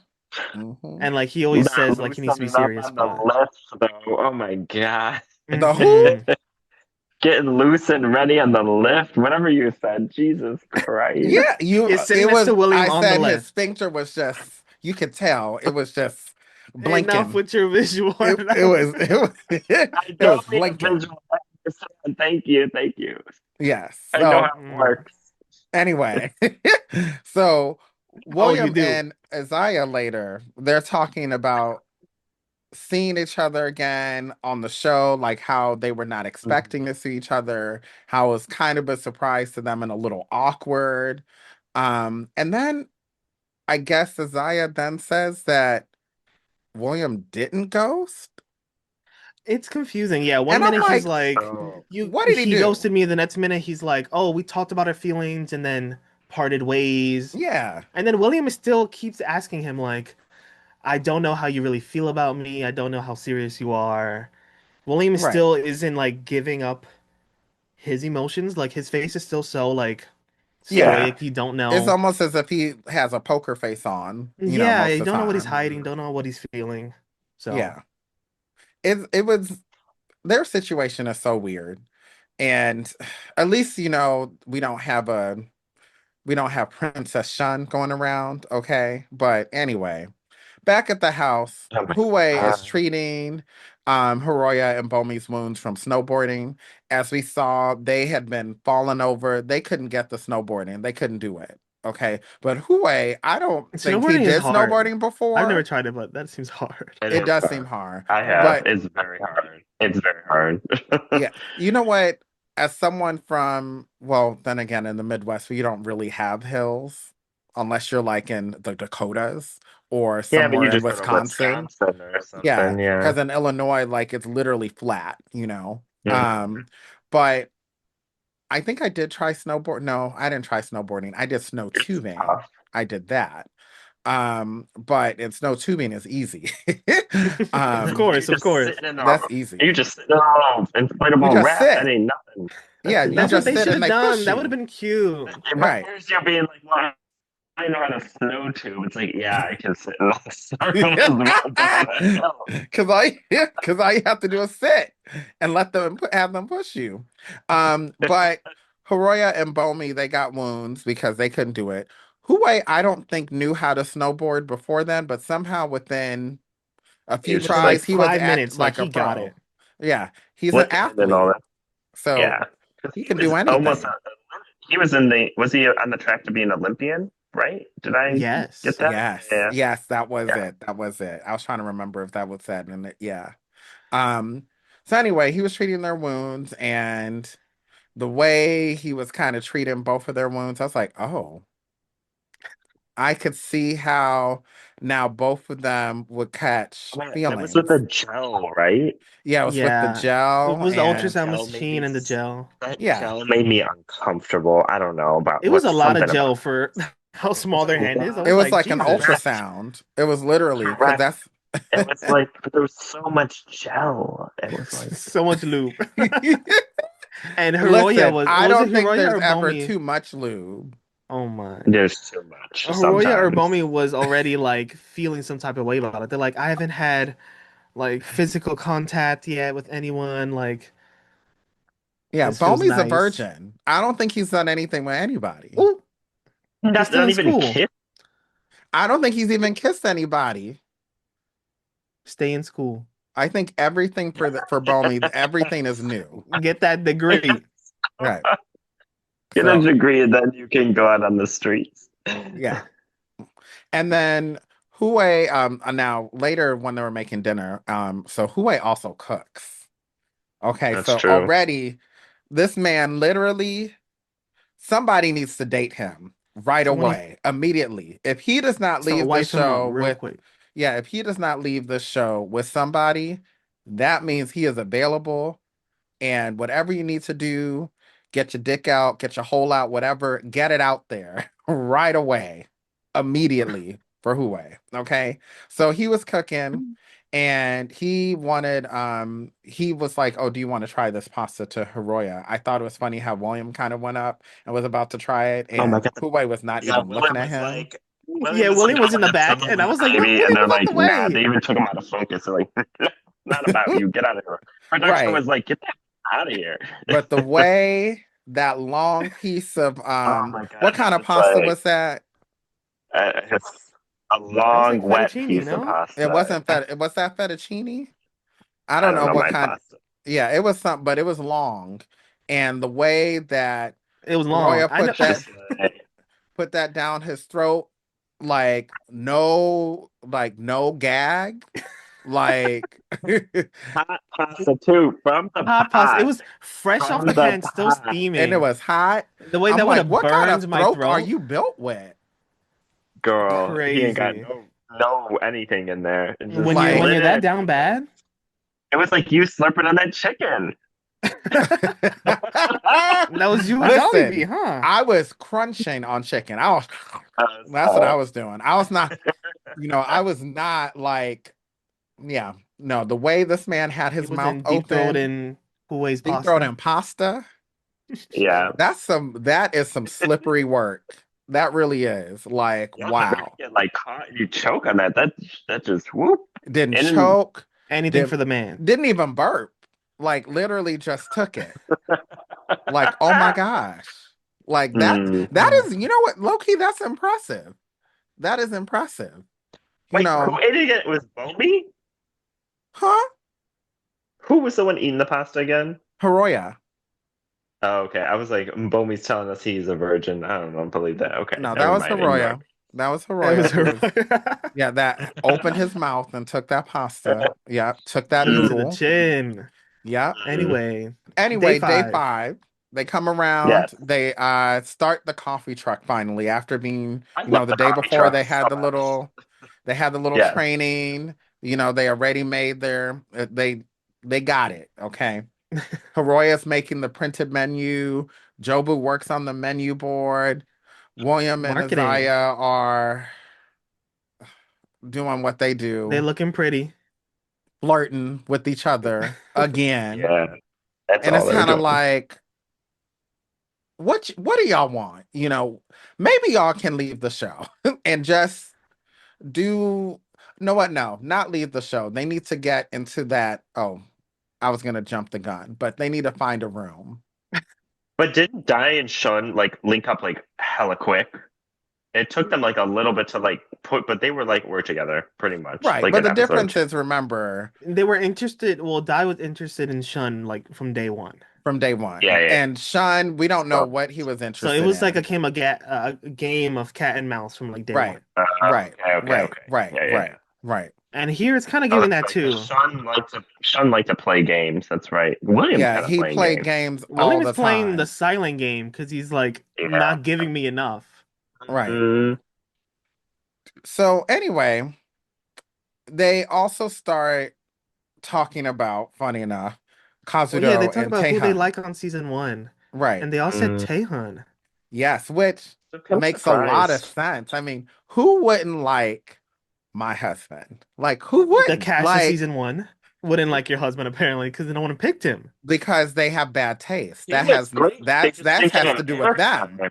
Mm-hmm. And like he always They're says like he needs to be loosening up serious, on the but lift though. Oh my god. The who? hmm. Getting loose and ready on the lift. Whatever you said. Jesus Christ. Yeah, Is sitting it next was to William I on the said his left. sphincter was just you could tell it was just Enough blinking. with your visual. It was it was I it was don't need a blinking. visual. Thank you. Thank you. Yes. I know So how it Mm. works. anyway, so Oh, you William do. and Isaiah later, they're talking about seeing each other again on the show, like how they were not expecting to see each other, how it was kind of a surprise to them and a little awkward. And then I guess Isaiah then says that William didn't ghost. It's confusing. Yeah, one And I'm minute he's like, like, Oh. you what did he he do? ghosted me. The next minute he's like, oh, we talked about our feelings and then parted ways. Yeah, And then William still keeps asking him like, I don't know how you really feel about me. I don't know how serious you are. William right. still isn't like giving up his emotions. Like his face is still so like Yeah. Yeah. stoic. You don't It's know. almost as if he has a poker face on, Yeah, most you of the don't know what he's time. hiding. Don't know what he's feeling. So Yeah. It was their situation is so weird. And at least, we don't have Princess Shun going around, okay? But anyway, back at the house, Oh my Hue is god. treating Hiroya and Bomi's wounds from snowboarding. As we saw, they had been falling over. They couldn't get the snowboarding. They couldn't do it. Okay. But Hue, I don't think he snowboarding is did hard. snowboarding I've never before. tried it, but that seems hard. It It is does seem hard. hard. I have. But It's very hard. It's very hard. yeah, you know what? As someone from, well, then again, in the Midwest, we don't really have hills unless you're like in the Dakotas or Yeah, but you somewhere in just go to Wisconsin. Wisconsin or Yeah, something. Yeah. because in Illinois, like it's literally flat, you know. Mhm. But I think I did try snowboard. No, I didn't try snowboarding. I did snow It's tubing. tough. I did that. But in snow tubing is easy. Of You're course, of just course. sitting in a That's easy. you're just sitting in a You inflatable just raft. That sit. ain't nothing. Yeah, That's you That's what just they nothing. sit should and have they push done. That would have you. been cute. But Right. here's you being like, well, I know how to snow tube. It's like, yeah, I can sit in the circle as Yeah. well down that hill. Cause all you have to do is sit and let them have them push you. But Hiroya and Bomi, they got wounds because they couldn't do it. Huwei, I don't think knew how to snowboard before then, but somehow within a few He's just Within like like tries, he was 5 minutes, like like a he got pro. it. Yeah, he's an flicking and all athlete, that. so Yeah, because he he can do was almost anything. he was in the was he on the track to be an Olympian? Right? Did I get Yes. that? Yes, Yeah, yes, that was yeah. it. That was it. I was trying to remember if that was said, and yeah. Um, so anyway, he was treating their wounds, and the way he was kind of treating both of their wounds, I was like, oh, I could see how now both of them would catch Oh, that was with the feelings. gel, right? Yeah, it was with the Yeah. It gel, was the and ultrasound Gel made me machine and the gel. that yeah, gel made me uncomfortable. I don't know about It was what's a lot of something gel about for how it's small a their hand is. I it was was like, like an Jesus. correct, ultrasound. It was literally because correct. It was like there was so much gel. It was like So much lube. And Hiroya Listen, was I it don't think Hiroya there's or ever Bomi? too much lube. Oh my. there's too much Hiroya or sometimes. Bomi was already like feeling some type of way about it. They're like, I haven't had like physical contact yet with anyone. Like Yeah, this feels Bomey's a nice. virgin. I don't think he's done anything with anybody. Oh, he's still Not in even school. kiss. I don't think he's even kissed anybody. Stay in school. I think everything for Bomey, everything is new. Get that degree. Right. Get a So degree and then you can go out on the streets. yeah. And then Hue, now later when they were making dinner, so Hue also cooks. Okay, That's so true. already this man literally somebody needs to date him right Someone needs away, immediately. If he does not to leave the wife him up show real with, quick. yeah, if he does not leave the show with somebody, that means he is available. And whatever you need to do, get your dick out, get your hole out, whatever, get it out there right away, immediately for Hue. Okay. So he was cooking and he was like, oh, do you want to try this pasta to Hiroya? I thought it was funny how William kind of went up and was about to try it, Oh my and god. Hue was not Yeah, even looking at him. Yeah, William was like, William oh was my in the god, back, and I someone was like, no, baby, and William, they're move out like, the nah, they way. even took him out of focus. They're like, not about you, get out of here. Production Right. was like, get that out of here. But the way that long piece of Oh my god, what kind of it's pasta like was that? it's a It was long, like wet fettuccine, you piece of know? It pasta. wasn't was that fettuccine? I I don't don't know know what my kind. pasta. Yeah, it was something, but it was long. And the way that It was long. Roya I know. put that down his throat, like no gag, like Hot pasta too, from the Hot pasta. It pot. was fresh off From the the pan, still pot. and it steaming. was hot. The way I'm that would like, have what kind of burned my throat are throat. you built with? Girl, he ain't got Crazy. no anything in there. It just When Like you're that slid. down bad, It was like you slurping on that chicken. that was you with listen, Jollibee, huh? I was crunching on chicken. I was that's what I was doing. I was not, I was not like, yeah, no, the way this man had He his was mouth in deep throat open, in Huawei's deep throat pasta. and pasta, Yeah. that is some slippery work. That really is. Like, Yeah, but wow. you get like caught, you choke on that. That just whoop. Didn't And choke, Anything didn't for the man. didn't even burp. Like literally just took it. Like, oh my gosh. Like mm. that is, you know what, low-key, that's impressive. That is impressive. You Wait, who know, ate it again? It was Bobby? huh? Who was the one eating the pasta again? Hiroya. Oh, okay. I was like, Bomi's telling us he's a virgin. I don't know, believe that. Okay, No, that never was mind. Ignore Hiroya. That was It was Hiroya her. who's yeah, that opened his mouth and took that pasta. Yeah, took that Chin to me. the noodle. chin. Yeah. Anyway, day Anyway, day 5. 5, they come around, Yes. they start the coffee truck finally after being, I love the the day coffee before truck so much. they had the little Yes. training, they already made their they got it, okay? Hiroya's making the printed menu, Jobu works on the menu board, William and Marketing. Isaiah are doing what they They do, looking pretty. flirting with each other again. Yeah, that's And all it's they were kind of doing. like, what do y'all want? Maybe y'all can leave the show and just do no what no, not leave the show. They need to get into that. Oh, I was gonna jump the gun, but they need to find a room. But didn't Dai and Shun like link up like hella quick? It took them like a little bit to like put, but they were together pretty much Right. like But in the episode difference two. is, remember, They were interested. Well, Dai was interested in Shun like from day one. from day Yeah, one. yeah. And Sean, we don't know So, what he was So it interested was like in. a game of cat and mouse from like day Right. one. Right. Right. okay. Right. Yeah, yeah, Right. yeah. Right. And here it's kind of Oh, giving that's that right. Because too. Shun liked to play games. That's right. William's Yeah, kind of he playing played games. games all William is the playing the time. silent game because he's like Yeah. not giving me enough. Right. Mm, So anyway, they also start talking about, funny enough, Oh yeah, they Kazuto talk and about who they Taehan. like on season 1, Right. and they all said mm. Taehan. Yes, which So kind of makes a lot of surprised. sense. I mean, who wouldn't like my husband. Like, who The wouldn't? cast of Like, season one wouldn't like your husband apparently because no one picked him. because they have bad taste. He was great. They just That didn't get has an to do with them. airtime.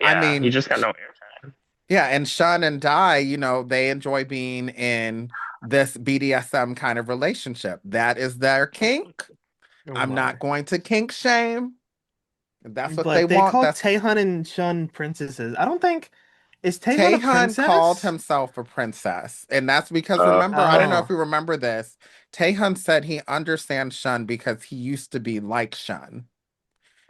I Yeah, he mean, just got no airtime. yeah, and Shun and Dai, they enjoy being in this BDSM kind of relationship. That is their kink. Oh I'm not my. going to kink shame. If that's what they But they want. call That's Taehan and Shun princesses. I don't think is Taehan a Taehan called princess? himself a princess. And that's because Uh, remember, I don't know if Oh, you remember this. Taehan said he understands Shun because he used to be like Shun.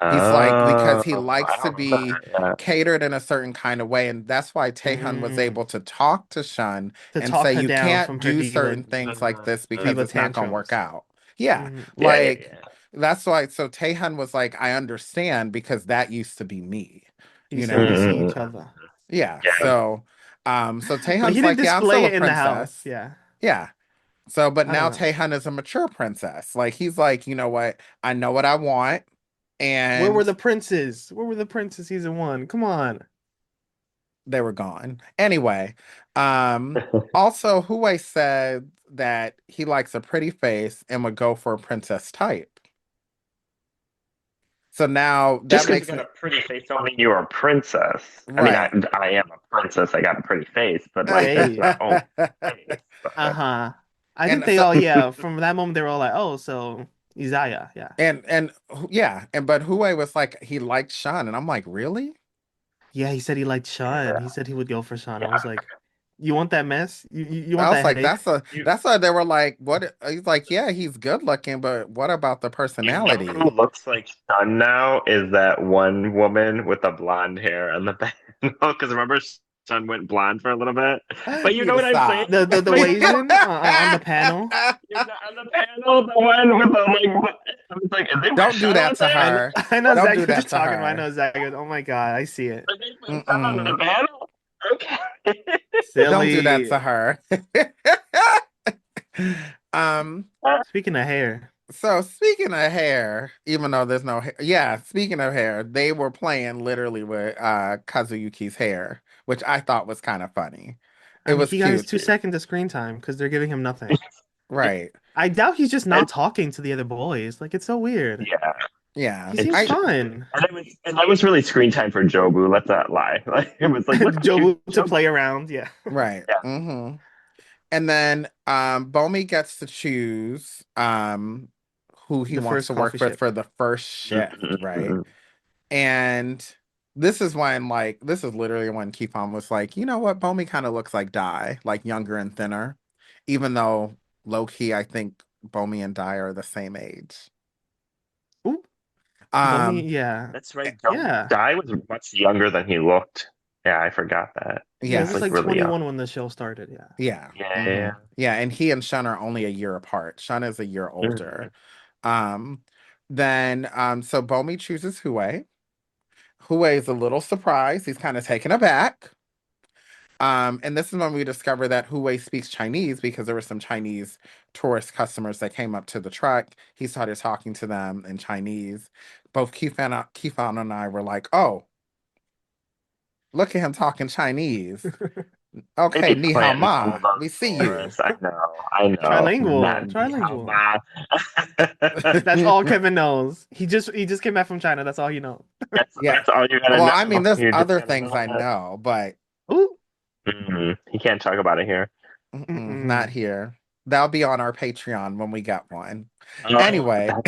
He's like, because he I likes to don't remember be that yet. catered in a certain kind of way. And that's why Taehan was mm, able to talk to Shun to and talk say, her you down can't from her do certain things like this because diva it's not going to work tantrums. out. Yeah. Mm, Yeah, yeah, Like, yeah. that's why. So Taehan was like, I understand because that used to be me, he you said we know? see Mm-mm-mm. each other. Yeah. Yeah. So But he Taehan's didn't like, yeah, I'm still display a it in the house. princess. Yeah. Yeah. So, but I don't now know. Taehan is a mature princess. Like, he's like, you know what? I know what I want. Where were And the princes? Where were the princes season one? Come on. they were gone. Anyway, also Huey said that he likes a pretty face and would go for a princess type. So now Just that because you makes got me a pretty face don't mean you're a princess. I mean, right. I am a princess. I got a pretty face, but like that's Hey. not only face. But Uh-huh. I think And they so all, yeah, from that moment they were all like, oh, so Isaiah, yeah. and yeah, and but Huey was like he liked Sean, and I'm like, really? Yeah, he said he liked Sean. yeah, He said he would go for Sean. I yeah. was like, you want that mess? You I want was that like, headache? You that's why they were like, what? He's like, yeah, he's good looking, but what about the you know who personality? looks like Sun now is that one woman with the blonde hair on the panel. Because remember, Sun went blonde for a little bit. But You you need know to what I'm stop. saying? The Like, Wasian on the panel. you know, on the panel, the one with the like, I was like, is they wish Don't do Sun that was to there? her. I know Don't Zach do what you're that to talking about. I her. know Zach. Oh my God, I see it. Like they put Sun on the Mm-mm. panel? Okay. Don't do that Silly. to her. um, Speaking of hair, so speaking of hair, even though there's no hair, yeah, speaking of hair, they were playing literally with Kazuyuki's hair, which I thought was kind of funny. I It mean, was he got his cute. 2 seconds of screen time because they're giving him nothing. Right. I doubt he's just And not talking to the other boys. Like, it's so weird. yeah, Yeah. He seems it's I fine. and that was really screen time for Jobu. Let's not lie. Like it was like, look how cute Jobu to Jobu play is. around. Yeah. right. Yeah. And then Bomi gets to choose who he The wants first to work coffee with ship. for the first shift, right? Mm-mm-mm-mm. And this is when this is literally when Kifon was like, you know what, Bomi kind of looks like Dai, like younger and thinner. Even though low key, I think Bomi and Dai are the same age. Ooh, Bomi. Um Yeah. That's right. Yeah. Guy was much younger than he looked. Yeah, I forgot that. He Yeah. He was yeah, was like like really young. 21 when the show started. Yeah. yeah. Yeah. Yeah, and he and Shun are only a year apart. Shun is a year older. Mhm. Um then so Bomi chooses Hue. Hue is a little surprised. He's kind of taken aback. And this is when we discover that Hue speaks Chinese because there were some Chinese tourist customers that came up to the truck. He started talking to them in Chinese. Both Kifan and I were like, oh, look at him talking Chinese. They Okay, be ni hao planting all ma. those We see you. tourists. I know. I know. Trilingual. Not ni hao Trilingual. ma. That's all Kevin knows. He just came back from China. That's all he knows. Yeah. That's all you gotta Well, I mean, know. there's You just other gotta things know I that. know, but Ooh. He can't talk about it here. not Mm-mm. here. That'll be on our Patreon when we get one. Anyway,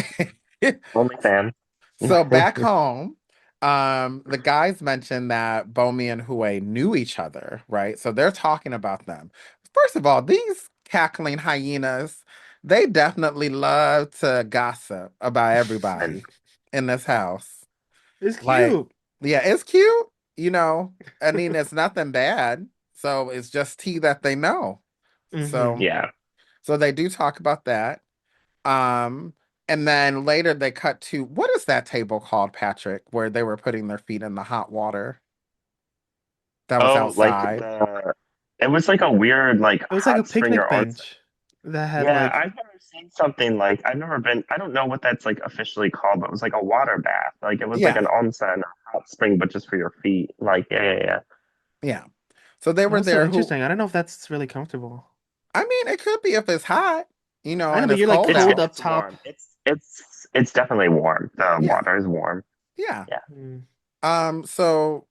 That's only fan. so back home, the guys mentioned that Bomi and Hue knew each other, right? So they're talking about them. First of all, these cackling hyenas, they definitely love to gossip about everybody in this house. It's Like, cute. yeah, it's cute, you know. I mean, it's nothing bad. So it's just tea that they know. Mm-hmm. So Yeah. so they do talk about that. Um, and then later they cut to what is that table called, Patrick, where they were putting their feet in the hot water that was Oh, like outside? it was like a weird like It was like a hot spring picnic or onsen. bench that had Yeah, like I've never seen something like I've never been. I don't know what that's like officially called, but it was like a water bath. Like it was like Yeah, an onsen, a hot spring, but just for your feet. Like yeah, yeah, yeah. yeah. So they were That's so there who interesting. I don't know if that's really comfortable. I mean, it could be if it's hot, I know, and but it's you're like cold cold out. up It's top. warm. It's definitely warm. The Yeah. water is warm. Yeah. Yeah. Mm. So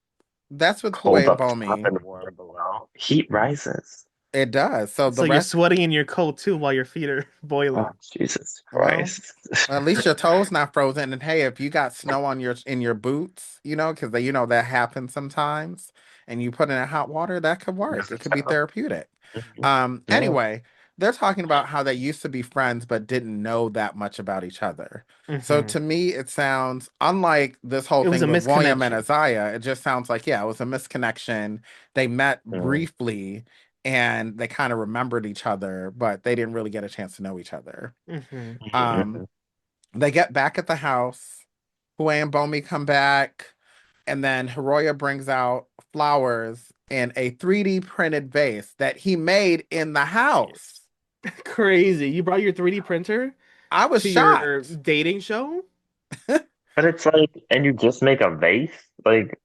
that's with Cold Hue up top Bomi. and warm below. Heat rises. It does. So So the you're rest, sweating in your coat too while your feet are Oh, boiling. Jesus well, Christ. at least your toes not frozen. And hey, if you got snow on your in your boots, because that happens sometimes, and you put it in hot water, that could work. Yes, It it's could be so. therapeutic. Mhm. Yeah. Anyway, they're talking about how they used to be friends but didn't know that much about each other. So Hmm. to me, it sounds unlike this whole It was thing a with William and misconnection. Isaiah. It just sounds like, yeah, it was a misconnection. They met Mm. briefly and they kind of remembered each other, but they didn't really get a chance to know each other. Hmm. Um, Mhm. they get back at the house. Hue and Bomi come back, and then Hiroya brings out flowers in a 3D printed vase that he made in the house. Crazy. You brought your 3D printer I was to your shocked. dating show? But it's like, and you just make a vase? Like,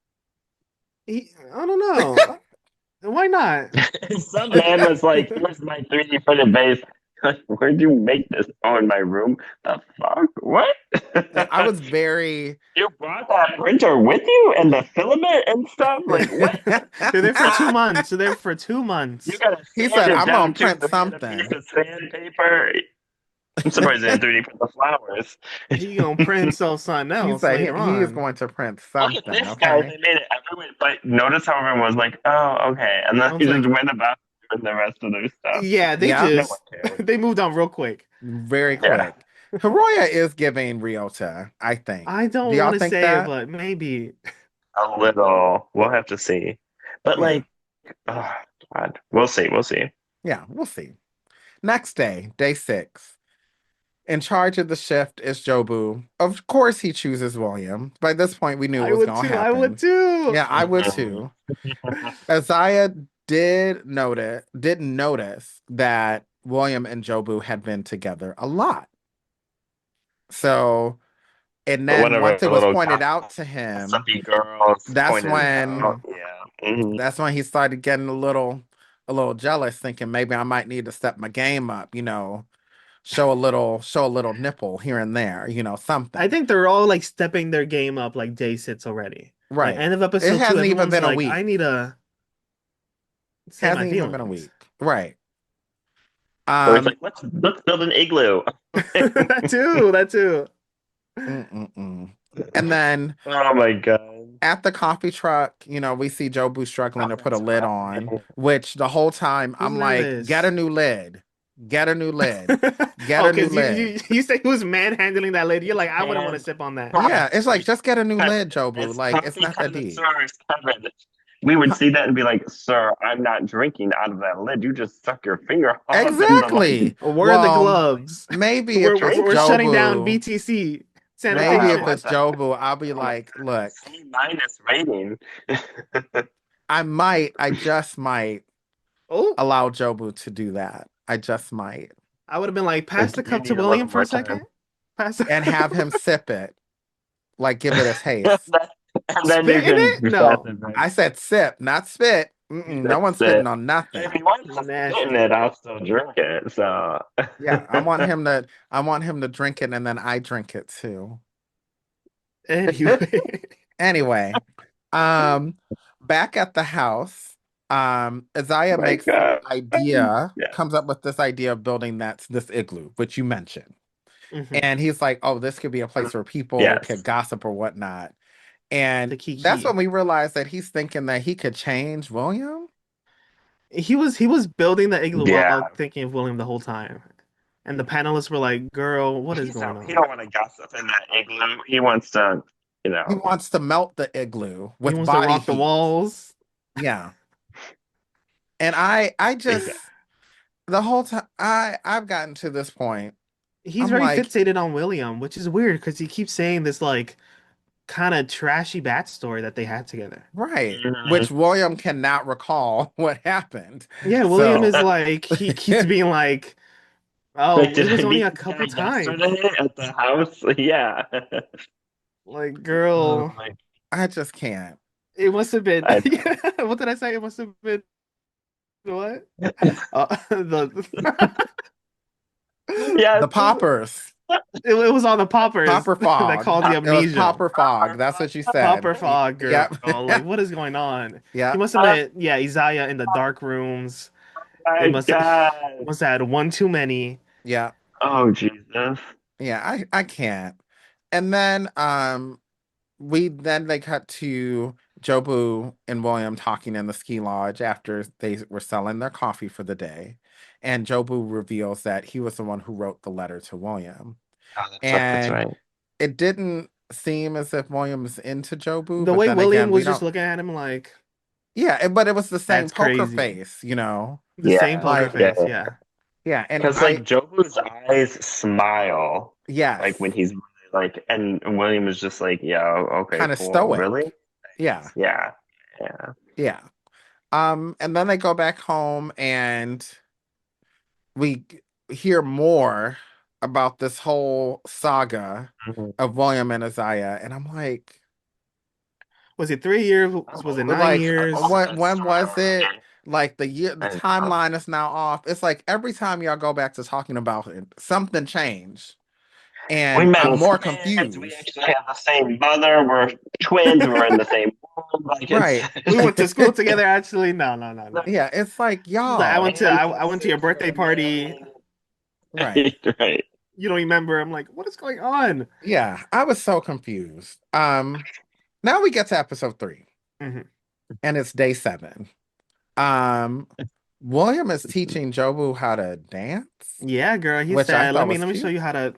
I don't know. Why not? some man was like, here's my 3D printed vase. Like, where'd you make this? Oh, in my room? The fuck? What? I was very. You brought that printer with you and the filament and stuff? Like, what? They're there for 2 months. They're there for two You months. gotta He sand said, it I'm gonna down too. print So he had a piece something. of sandpaper. I'm surprised they didn't 3D print the flowers. He gonna print himself something He else said later he is on. going to print Look at something, this, guys. okay? They made it everywhere. But notice how everyone was like, oh, okay. And then I he was just like, went about doing the rest of their stuff. yeah, they Yeah, No one just cared. they moved on real quick. very Yeah, quick. Hiroya is giving Ryota, I think. I Do don't y'all want to think say it, that? but maybe. a little. We'll have to see. But Yeah. like, oh, God. We'll see. We'll see. Yeah, we'll see. Next day 6. In charge of the shift is Jobu. Of course, he chooses William. By this point, we knew it I was would going to too. I would happen. too. Yeah, I would Mhm. too. Isaiah didn't notice that William and Jobu had been together a lot. So, and But then whenever once it was little pointed out to him, gossipy girls that's pointed it when out, yeah. Mhm. that's when he started getting a little jealous, thinking maybe I might need to step my game up, show a little nipple here and there, I something. think they're all like stepping their game up like day sits already. Like Right. end of It episode two, hasn't even everyone's been a like, I week. need to say my Hasn't even been a feelings. week. Right. Or it's Um, like, let's build an igloo. That too. That too. mm-mm-mm. And then Oh my God. at the coffee truck, we see Jobu struggling to put a Nothing's lid on, right. which the whole time Who's I'm like, get a nervous? new lid. Get a new lid. Get Oh, a new because you, lid. you you said he was manhandling that lady. You're like, I wouldn't want to And sip on that. Yeah, it's like just get a new lid, Jobu. as Like it's coffee not that deep. connoisseurs, Kevin, we would see that and be like, "Sir, I'm not drinking out of that lid. You just suck your finger off into Exactly. Where are the Well, gloves? maybe We're, if we're, it's we're shutting drinking." down Jobu, BTC maybe if sanitation. What it's the Jobu, I'll be hell? like, look, C minus rating. I just might Oh, allow Jobu to do that. I just might. I would have been like, pass Like the you cup to need a little William for a more second. time. Pass And have him sip it. Like give it a and taste. then you spit in can it? be fast No, and right. I said sip, not spit. No one's That's spitting it. on If nothing. he wants to spit in nasty. it, I'll still drink it. So Yeah, I want him to drink it and then I drink it too. Anyway, Anyway, um back at the house, Isaiah my makes God. Yeah. comes up with this idea of building this igloo, which you mentioned. hmm And he's like, oh, this could be a place where people could Yes. gossip or whatnot. And the that's when Kiki. we realized that he's thinking that he could change William. He was building the igloo Yeah. while thinking of William the whole time, and the panelists were like, "Girl, what is going He on?" don't want to gossip in that igloo. He wants to, you He know. wants to melt the igloo He with wants to body rock the heat. walls. Yeah. And I just Yeah. the whole time I've gotten to this point. He's I'm very like, fixated on William, which is weird because he keeps saying this like kind of trashy bat story that they had together. right, Mhm. which William cannot recall what happened. Yeah, William So is like he keeps being like, Like, "Oh, it did I was only meet a this guy couple times." yesterday at the house? Yeah. Like, Oh girl, my, I just can't. it must have been. I know. Yeah, what did I say? It must have been What? The Yes. The poppers. it was all the poppers Popper that fog. caused the It was amnesia. popper fog. That's what you said. Popper fog, girl. Yep. Like, what is going on? He Yep. must have met, yeah, Isaiah in the dark rooms. They My must have, God. must have had one too many. Yeah. Oh, Jesus. Yeah. I can't. And then they cut to Jobu and William talking in the ski lodge after they were selling their coffee for the day. And Jobu reveals that he was the one who wrote the letter to William. Oh, that's right. That's And right. it didn't seem as if William was into Jobu, The but way then William again, we was just don't. looking at him like, Yeah, but it was the same that's poker crazy. face, you know? The same Yeah. poker Like, Yeah. face, yeah. yeah, and Because like Jobu's eyes smile like when yes, he's really like, and William is just like, yeah, okay, kind of cool. stoic. Really? Yeah, Yeah. Yeah. yeah. And then they go back home and we hear more about this whole saga Mhm. of William and Isaiah, and I'm Was it 3 years? Was it Oh, nine like, years? when was it? Like the I know. timeline is now off. It's like every time y'all go back to talking about it, something changed, We and met I'm as more kids. We confused. actually have the same mother. We're twins. We're in the same world. Like it's, Right. We went to school together, actually. No, no, no, no. Yeah, it's like She's like, I went to y'all. I, and I went to your birthday party. Right. right. You don't remember. I'm like, what is going on? Yeah, I was so confused. Now we get to episode 3, Hmm. and it's day 7. Um, William is teaching Jobu how to dance, Yeah, girl. He which I said, thought let was me show cute. you how to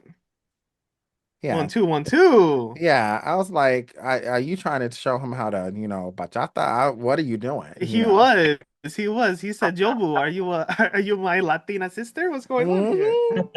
Yeah. 1 2 1 2. Yeah, I was like, are you trying to show him how to, bachata? What are you doing? He was. He was. He said, Jobu, are you my Latina sister? What's going on here? Mhm.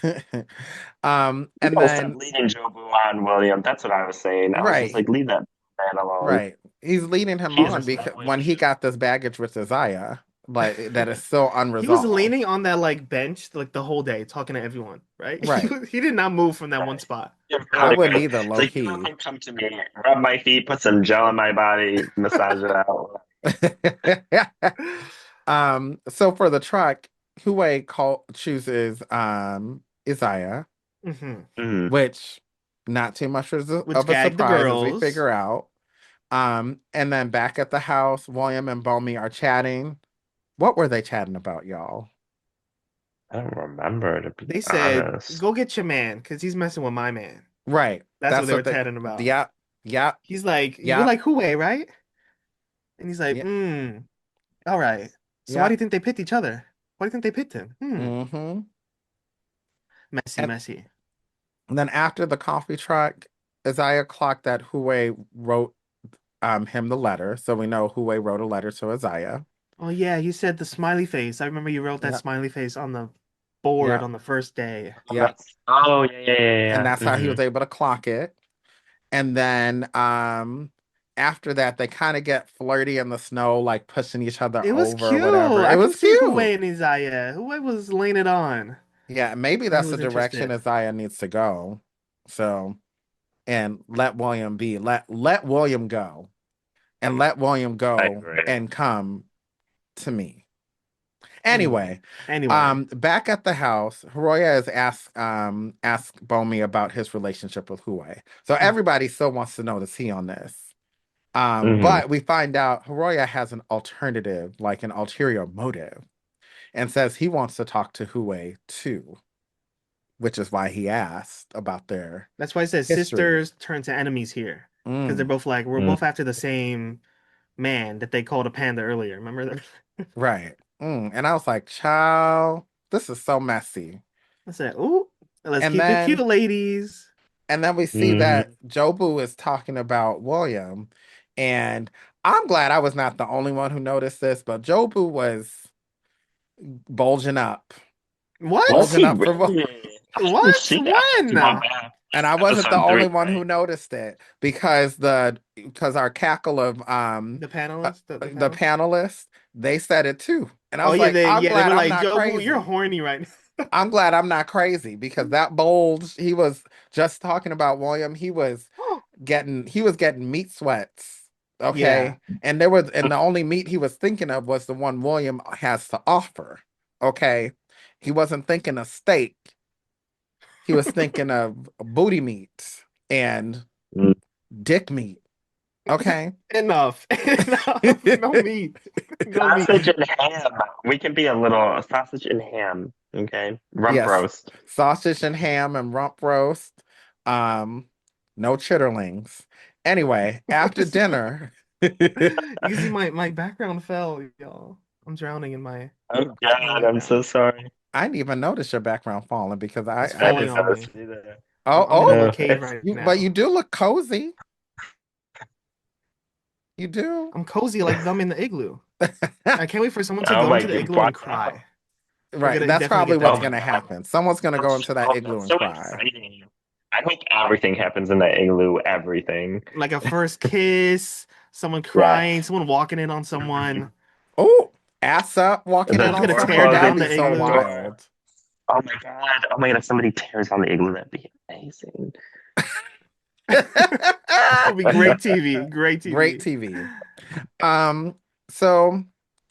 You And gotta stop then leading Jobu on, William. That's what I was saying. I was just right, like, leave that man alone. right. He's leading him He's on because when he established. got this baggage with Isaiah, like that is still He was unresolved. leaning on that like bench like the whole day, talking to everyone, right? Right. He did not move from that one Right. spot. You're I really wouldn't right. either, It's low like, you don't key. even come to me, rub my feet, put some gel on my body, massage it out. So for the truck, chooses Isaiah, Hmm. Mhm. which not too much Which of a gagged the surprise as we girls. figure out. And then back at the house, William and Bomey are chatting. What were they chatting about, y'all? I don't remember, to be They said, honest. "Go get your man, because he's messing with my man." Right. That's what That's they were what they. chatting about. Yep. Yep. He's like, "You Yep. like Huey, right?" And he's like, Yep. all right. So why do you Yep. think they picked each other? Why do you think they picked him? Mm-hmm. Messy, And, messy. and then after the coffee truck, Isaiah clocked that Huey wrote him the letter, so we know Huey wrote a letter to Isaiah. Oh yeah, you said the smiley face. I remember you wrote that Yep. smiley face on the board Yep. on the first day. Oh, Yep. yeah, yeah, yeah, And yeah. that's how he was able to clock it. And then after that, they kind of get flirty in the snow, like pushing each other It was over or cute. whatever. I It can was see cute. Huey and Isaiah. Huey was laying it on. Yeah, maybe He that's the was direction interested. Isaiah needs to go. So, and let William be. Let William go. And let William I go agree. and come to me. Anyway, Anyway, anyway. back at the house, Hiroya has asked Bomi about his relationship with Huey. So Mm. everybody still wants to know the tea on this. Hmm. But we find out Hiroya has an alternative, like an ulterior motive, and says he wants to talk to Huey too, which is why he asked about their That's why I said history. sisters turn to enemies here. Because they're Mm, both like, we're both after the same man that they called a panda earlier. Remember that? right. And I was like, child, this is so messy. I said, ooh, let's And keep it cute, then ladies. we see that Hmm. Jobu is talking about William, and I'm glad I was not the only one who noticed this, but Jobu was bulging up, Was What? bulging he up for really? I didn't What? see. I have to go When? back. and I wasn't the Episode only three, one who right? noticed it because our cackle of The uh, panelists? The the panel? panelists, they said it too. And I Oh was yeah, like, they I'm yeah, they glad were I'm like, not Jobu, you're crazy. horny right I'm glad I'm not crazy because that bulge, he was just talking about William, he was now. getting meat sweats. Okay. Yeah. And the only meat he was thinking of was the one William has to offer. Okay. He wasn't thinking of steak. He was thinking of booty meat and Mm. dick meat. Okay. Enough. Enough. No meat. No meat. Sausage and ham. We can be a little sausage and ham. Okay. Rump Yes. roast. Sausage and ham and rump roast. Um, no chitterlings. Anyway, after dinner, You can see my background fell, y'all. I'm drowning in Oh my God, I'm so background. sorry. I didn't even notice your background falling because It's I I falling just on didn't notice me. it either. I'm in a little oh cave It's right but you now. do look cozy. You do. I'm cozy like them in the igloo. I can't wait for someone to oh go my into the God! igloo and Wow. cry. We're Right. gonna That's definitely probably get that Oh what's my gonna vibe. God. happen. Someone's gonna go into that igloo That's and so cry. exciting. I hope everything happens in that igloo. Everything. Like a first kiss, someone crying, Yes. someone walking in on someone, Oh, ass up, walking in The someone's on gonna door tear someone. That'd down closing. be the so The igloo. door. wild. Oh my God. Oh my God. If somebody tears on the igloo, that'd be amazing. It'll be great TV. Great Great TV. TV. Um, so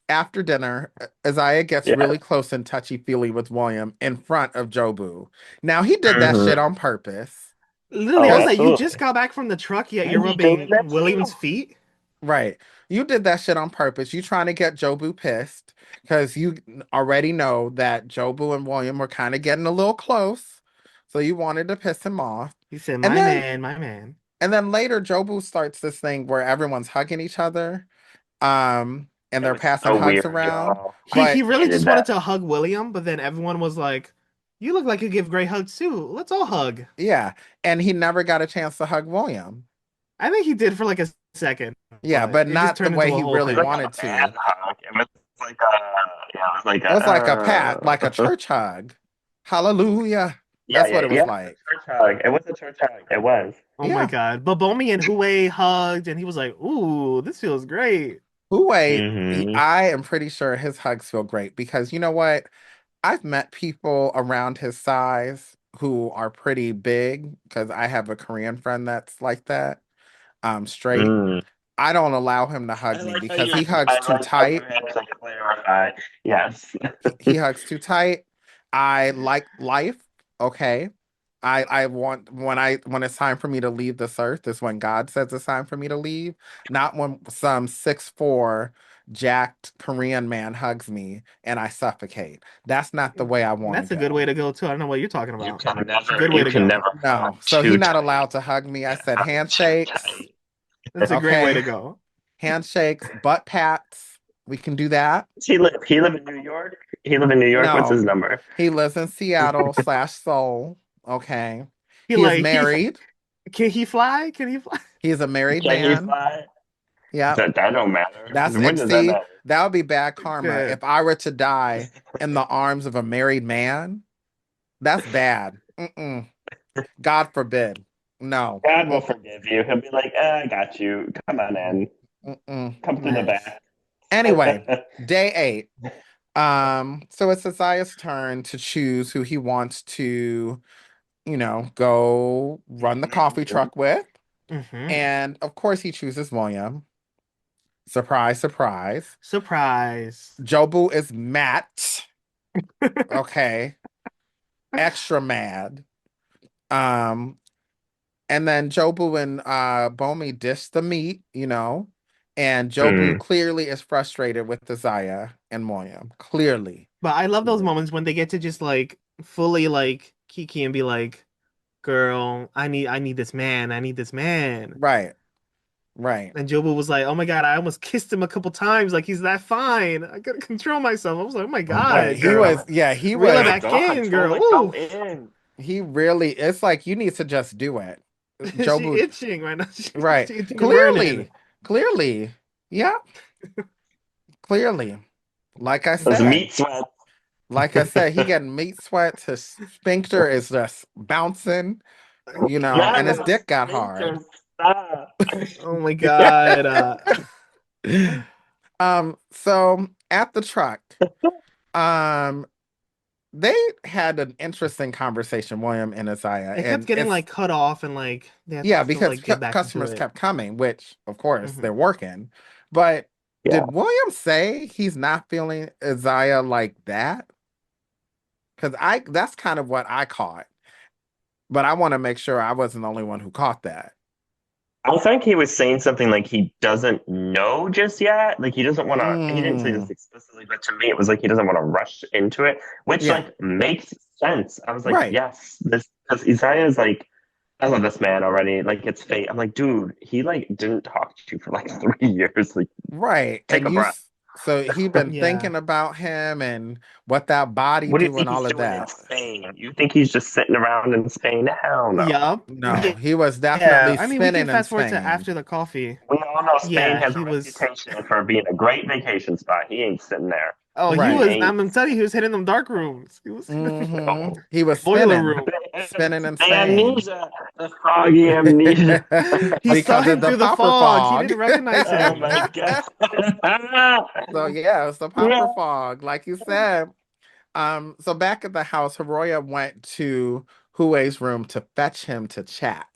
after dinner, Isaiah gets Yeah. really close and touchy-feely with William in front of Jobu. Now he did that shit Hmm. on purpose. Literally, I Oh, was Because like, you just absolutely. got back from the truck, yet you're Are you doing rubbing that William's too? feet. right, you did that shit on purpose. You trying to get Jobu pissed because you already know that Jobu and William were kind of getting a little close. So you wanted to piss him off. He said, And "My then man, my man." and then later Jobu starts this thing where everyone's hugging each other. And It they're was passing so hugs weird, around. y'all. I He But really hated just wanted that. to hug William, but then everyone was like, "You look like you give great hugs too. Let's all hug." yeah, and he never got a chance to hug William. I think he did for like a second, Yeah, but but it just not the turned way into a he whole really It was like thing. a wanted bad to. hug. It was like yeah, it was like It was like a pat, like a a church hug. Hallelujah. yeah, That's yeah, what it was yeah. like. Church hug. It was a church hug. It was. Oh my Yeah. God. But Bomi and Hue hugged, and he was like, "Ooh, this feels great." Huawei, Hmm. I am pretty sure his hugs feel great because you know what? I've met people around his size who are pretty big because I have a Korean friend that's like that, straight. Mm. I don't allow him to hug me because he hugs I too like how you tight. had to clarify. Yes. He hugs too tight. I like life. Okay. I want when it's time for me to leave this earth is when God says it's time for me to leave, not when some 6'4" jacked Korean man hugs me and I suffocate. That's not the way I want to That's a good way go. to go too. I don't know what you're talking You about. can It's a never good way you to can go. never hug No. So he too not tight. allowed to hug me. I said Hug too handshakes. tight. That's a great way to Okay. go. Handshakes, butt pats. We can do that. Does he live? He live in New York. He live in New York. What's No. his number? He lives in Seattle/Seoul. Okay. He He is like he married. can he fly? Can he fly? He is a married Can he man. fly? Yep. That don't matter. That's When and does that see, matter? that would be bad karma Shit. if I were to die in the arms of a married man. That's bad. Mm-mm. God forbid. No. God will Mm, forgive you. He'll be like, I got you. Come on mm-mm. in. Mm-mm. Come through the Nice. back. Anyway, day 8. So it's Isaiah's turn to choose who he wants to, go run the coffee truck with. Hmm. And of course he chooses William. Surprise, surprise. Surprise. Jobu is Matt. Okay. Extra mad. Um, and then Jobu and Bomi dish the meat, and Jobu Mm. clearly is frustrated with Isaiah and William. Clearly. But I love those Clearly. moments when they get to just like fully like Kiki and be like, "Girl, I need this man. I need this man." Right, right, And Jobu was like, "Oh my God, I almost kissed him a couple times. Like he's that fine. I gotta control myself." I was like, "Oh my Oh my right. God, He girl, was, God. yeah, he reel it was, Yeah, back go in, control girl." it. Go Woo. in. he really, it's like you need to just do it. She Jobu, itching right now. right. She itching and burning. Clearly. Yeah, clearly. Like I Those said, meat sweats. he getting meat sweats. His sphincter is just bouncing, Not and his my dick got hard. sphincter. Stop. Oh my God. So at the truck, um, they had an interesting conversation, William and Isaiah, It kept and getting it's like cut off and like they had yeah, to because like get back into customers it. kept coming, which of course Hmm. they're working. But Yeah. did William say he's not feeling Isaiah like that? Because I that's kind of what I caught, but I want to make sure I wasn't the only one who caught that. I think he was saying something like he doesn't know just yet. Like he doesn't want to, he didn't say this Mm, explicitly, but to me it was like he doesn't want to rush into it, which yeah, like makes sense. I was like, right, yes, this, because Isaiah is like, I love this man already. Like it's fate. I'm like, dude, he like didn't talk to you for like 3 years. Like, right. take And a you, breath. so he been Yeah. thinking about him and what that body What do you do and think he's all of doing in that. Spain? You think he's just sitting around in Spain? Hell no. Yup. No, he was Yeah. definitely I mean, we can spinning in fast forward to Spain. after the coffee. We all know Spain Yeah, has a he was. reputation for being a great vacation spot. He ain't sitting there. Oh, he He Right. was. ain't. I'm telling you, he was hitting them dark rooms. He was Mm-hmm. No. He was boiler spinning, room. spinning in The Spain. amnesia, the foggy amnesia. He saw Because of him the through the popper fog. He fog. didn't recognize Oh him. my god. So yeah, it's the popper Yeah. fog, like you said. So back at the house, Haroya went to Huey's room to fetch him to chat.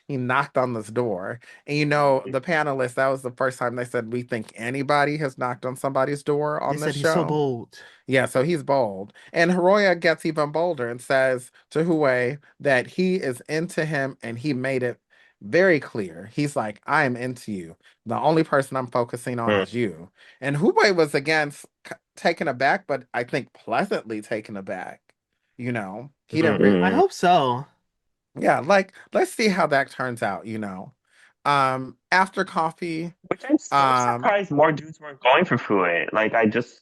He knocked on this door. And the panelists, that was the first time they said, we think anybody has knocked on somebody's door They on this said he's so show. bold. Yeah, so he's bold. And Hiroya gets even bolder and says to Hue that he is into him and he made it very clear. He's like, I am into you. The only person I'm focusing on Mm, is you. And Hue was again taken aback, but I think pleasantly taken aback. He didn't I mm. hope so. yeah, like let's see how that turns out. After coffee, Which I'm so um, surprised more dudes weren't going for Fouet. Like I just,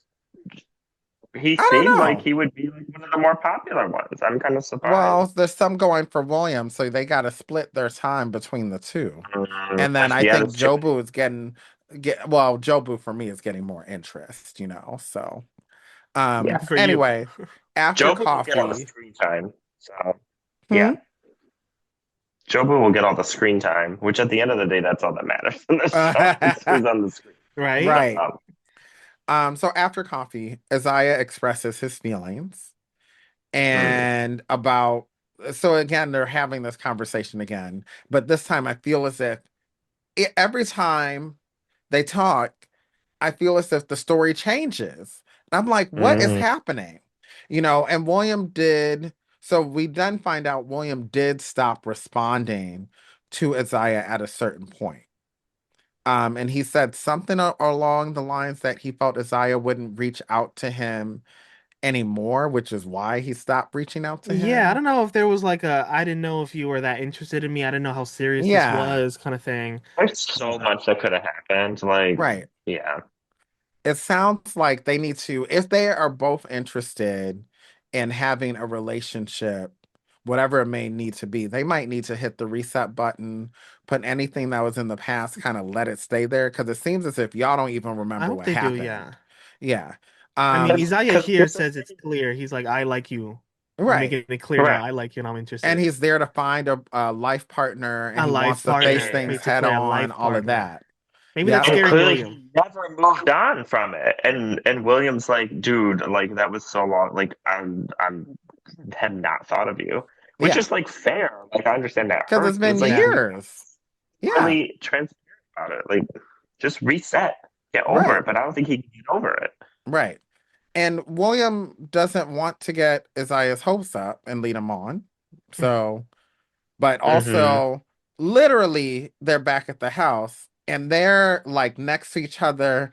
he I don't seemed like know. he would be like one of the more popular ones. I'm kind of Well, surprised. there's some going for Williams, so they got to split their time between the two. Mm, And then I yeah, think that's true. Jobu is well, Jobu for me is getting more interest. So Yeah. For you. anyway, after Jobu will get all the coffee, screen time. So yeah. hmm? Jobu will get all the screen time, which at the end of the day, that's all that matters in the show. It's who's on the screen. Right? Right. So after coffee, Isaiah expresses his feelings Mm, and about so again, they're having this conversation again, but this time I feel as if every time they talk, I feel as if the story changes. And I'm like, what is mm, happening? And William did. So we then find out William did stop responding to Isaiah at a certain point. And he said something along the lines that he felt Isaiah wouldn't reach out to him anymore, which is why he stopped reaching out to Yeah, I him. don't know if there was like a I didn't know if you were that interested in me. I didn't know how serious this Yeah, was kind of thing. there's so much that could have happened. Like, right. yeah. It sounds like they need to, if they are both interested in having a relationship, whatever it may need to be, they might need to hit the reset button, put anything that was in the past, kind of let it stay there. Because it seems as if y'all don't even I remember hope what they do, happened. yeah. Yeah. I mean, Um, Isaiah Because here says it's clear. He's like, I like you. I'm right. making it clear now. correct. I like you and I'm And interested. he's there to find a life partner and A he life wants to face partner. things Makes it head clear, a on, life all of partner. that. Maybe that's Yep. And scaring clearly William. he never moved on from it. And William's like, dude, like that was so long. Like I'm had not thought of you. Which Yeah. is like fair. Like I understand that Because it's hurts, but been it's like Yeah. be years. Yeah. really transparent about it. Like just reset. Get over Right. it. But I don't think he can get over it. Right. And William doesn't want to get Isaiah's hopes up and lead him on. So, but Mm-hmm. also, literally, they're back at the house and they're like next to each other,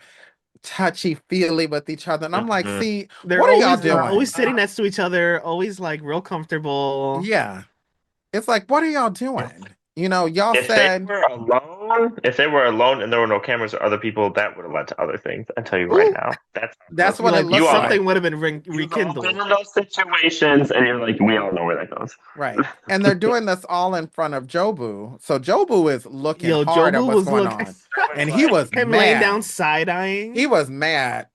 touchy feely with each other. And I'm like, Mm-hmm. see, They're what are y'all always doing? sitting next to each other, always like real comfortable. Yeah. It's like, what are y'all doing? Y'all said, If they were alone and there were no cameras or other people, that would have led to other things. I tell you right Ooh, now. That's how that's close. be what it like You looked all something like. would have been you've all been rekindled. in those situations and you're like, we all know where that goes. Right. And they're doing this all in front of Jobu. So Jobu is looking Yo, hard at Jobu what's was going looking on. That was And he like was him laying down mad. side eyeing. He was mad.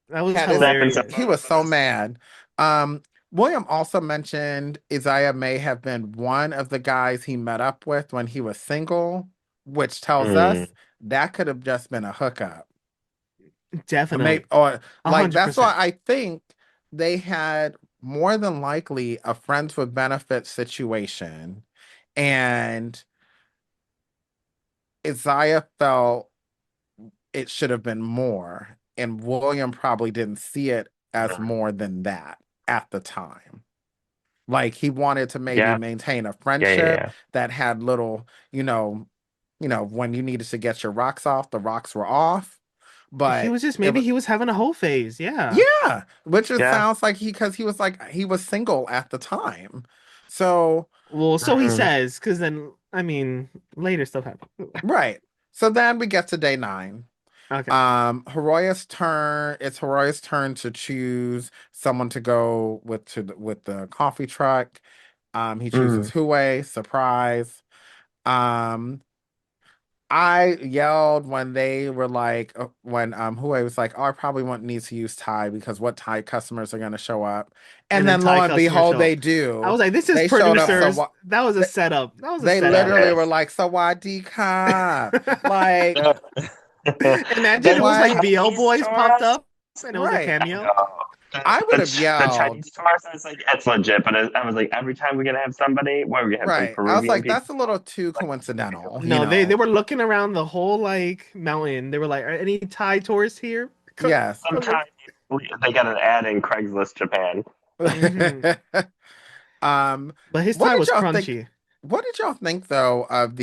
That was Had his snapping some hilarious. he was so photos. mad. Um, William also mentioned Isaiah may have been one of the guys he met up with when he was single, which tells Mm, us that could have just been a hookup. Or maybe Definitely. or A like hundred that's why percent. I think they had more than likely a friends with benefits situation. And Isaiah felt it should have been more. And William probably didn't see it as more than that at the time. Like he wanted to maybe Yeah, maintain a yeah, yeah, friendship yeah. that had little, when you needed to get your rocks off, the rocks were off. He But was just it maybe was he was having a whole phase. Yeah. yeah, which it Yeah. sounds like because he was like he was single at the time. So Well, so he Mhm. says, because then I mean later stuff happened. right. So then we get to day 9. Okay. It's Horoya's turn to choose someone to go with the coffee truck. He chooses Mm. Hue, surprise. Um, I yelled when they were like when Hue was like, "Oh, I probably won't need to use Thai because what Thai customers are going to show up?" And And then then lo Thai and customers behold, show they up. I do. was like, this is They showed up. So producers. what? That was a They, setup. That was a they setup. literally That were is. like, "Sawadee Ka," like The, Imagine the it was like what? BL Chinese boys popped tourists. up and it was a Right. I cameo. know. I would have The yelled. Chinese tourists, I was like, it's legit. But I was like, every time we're gonna have somebody, what are we gonna have some Right. I was Peruvian like, people? that's a little too Like, coincidental. No, they were looking around the whole like mountain. They were like, "Are any Thai tourists here?" Yes. I was like, sometimes they got an ad in Craigslist Japan. hmm. Um, But his what Thai did was y'all think? crunchy. What did y'all think though of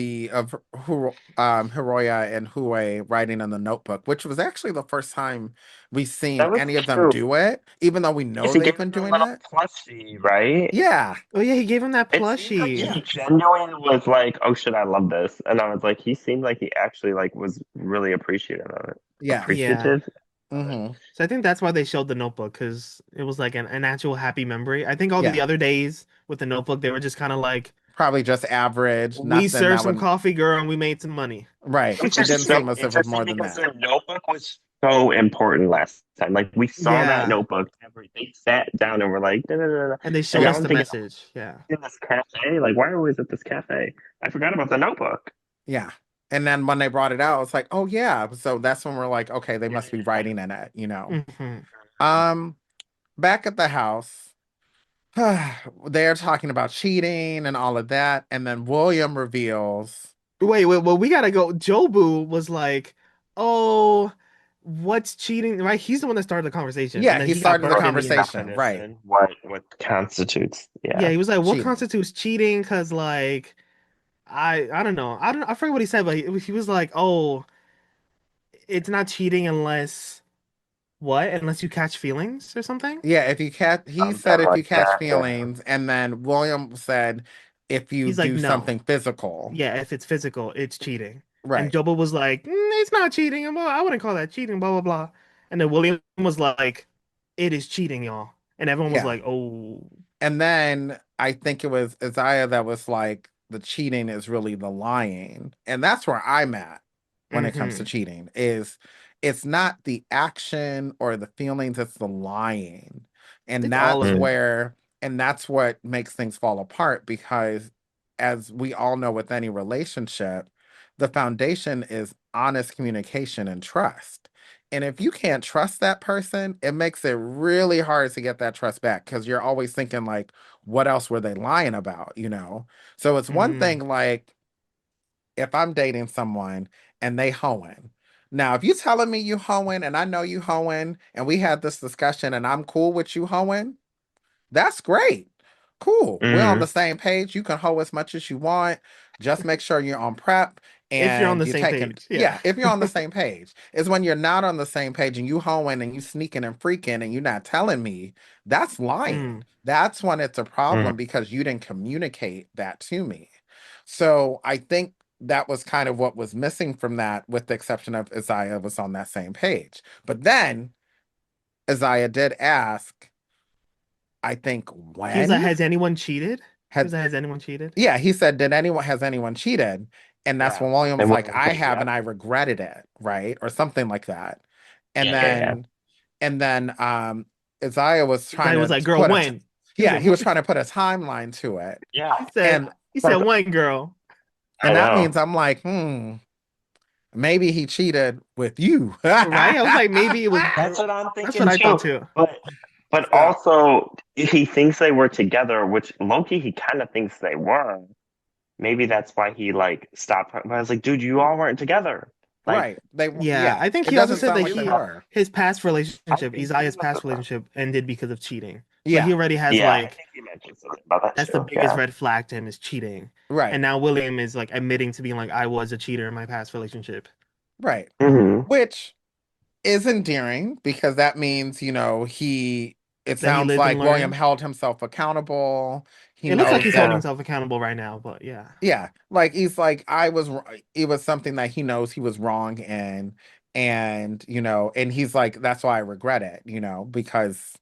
Hiroya and Hue writing in the notebook, which was actually the first time we've seen That was any of them cute. do it, even though we Yes, know he they've gave been him the doing little it? plushie, right? Yeah. Oh yeah, he gave him that It seemed like plushie. Yeah. he genuinely was like, "Oh shit, I love this," and I was like, he seemed like he actually like was really appreciative of it. Yes. Yeah. Appreciative of it. Mm-hmm. So I think that's why they showed the notebook because it was like an actual happy memory. I think all the Yeah. other days with the notebook, they were just kind of like, Probably just average, we nothing served that some would coffee, girl, and we made some money. right. Which It is didn't so seem as if it was interesting more than because that. the notebook was so important last time. Like we saw that Yeah. notebook, they sat down and were like, da, da, da, da. And they And showed now us I'm the thinking, message. Yeah. in this cafe, like why are we at this cafe? I forgot about the notebook. Yeah. And then when they brought it out, it's like, oh yeah. So that's when we're like, okay, they Yeah, must be yeah, writing in it. Hmm. Um, back at the house, they're talking about cheating and all of that, and then William reveals, Wait. Well, we gotta go. Jobu was like, "Oh, what's cheating?" Right? He's the one that started the conversation, and yeah, then he he got started the burnt Wrote in the the end. conversation, right? definition, what constitutes, Yeah, yeah. he was like, "What Cheating. constitutes cheating?" Because like, I don't know. I forget what he said, but he was like, "Oh, it's not cheating unless what? Unless you catch feelings or something." Yeah, if you catch, he Something said if you like catch that, yeah. feelings, and then William said if you He's like, do "No. something physical, Yeah, if it's physical, it's cheating." And right? Jobo was like, "It's not cheating. Well, I wouldn't call that cheating, blah, blah, blah." And then William was like, "It is cheating, y'all." And everyone was Yeah. like, "Oh, And then I think it was Isaiah that was like, the cheating is really the lying. And that's where I'm at when it comes to mm-hmm." cheating, is it's not the action or the feelings, it's the lying. And It's all that's of it. Mm, where, and that's what makes things fall apart because as we all know with any relationship, the foundation is honest communication and trust. And if you can't trust that person, it makes it really hard to get that trust back because you're always thinking, like, what else were they lying about? So it's one thing, Mm. like, if I'm dating someone and they hoeing. Now, if you telling me you hoeing and I know you hoeing and we had this discussion and I'm cool with you hoeing, that's great. Cool. We're on mm, the same page. You can hoe as much as you want. Just make sure you're on prep If you're on and the you're same taking, page, yeah. yeah, if you're on the same page. It's when you're not on the same page and you hoeing and you sneaking and freaking and you're not telling me, that's lying. Mm. That's when it's a mm. problem because you didn't communicate that to me. So I think that was kind of what was missing from that, with the exception of Isaiah was on that same page. But then Isaiah did ask, I think, He was like, when "Has anyone cheated?" He had was like, "Has anyone cheated?" yeah, he said, has anyone cheated? And that's Yeah. when William was And like, William I said, have and yep. I regretted it, right? Or something like that. And Yeah, yeah, yeah. then Isaiah was trying Zai was to like, "Girl, put when?" He was yeah, like, he was "When?" trying to put a timeline to it. Yeah. He said, And "He said, Like, when, girl?" I that know. means I'm like, maybe he cheated with you. Right? I was like, maybe it was. That's what I'm That's what thinking I thought too. too. But But So, also, he thinks they were together, which Loki, he kind of thinks they were. Maybe that's why he like stopped. But I was like, dude, you all weren't together. Like, right. Yeah, Yeah, I think it he also doesn't said sound that like you they he have. were. his past I relationship, think he Isaiah's was past about. relationship ended because of cheating. Like he Yeah, already has Yeah, I like think you mentioned something about that that's the too. biggest Yeah. red flag to him is cheating. right, And now William is like admitting to being like I was a cheater in my past relationship. right. Hmm. Which is endearing because that means, it That he sounds lived and like William learned. held himself accountable. He It looks like knows he's holding that, Yeah. himself accountable right now, but yeah. yeah, like he's like, it was something that he knows he was wrong in. And, and he's like, that's why I regret it, because,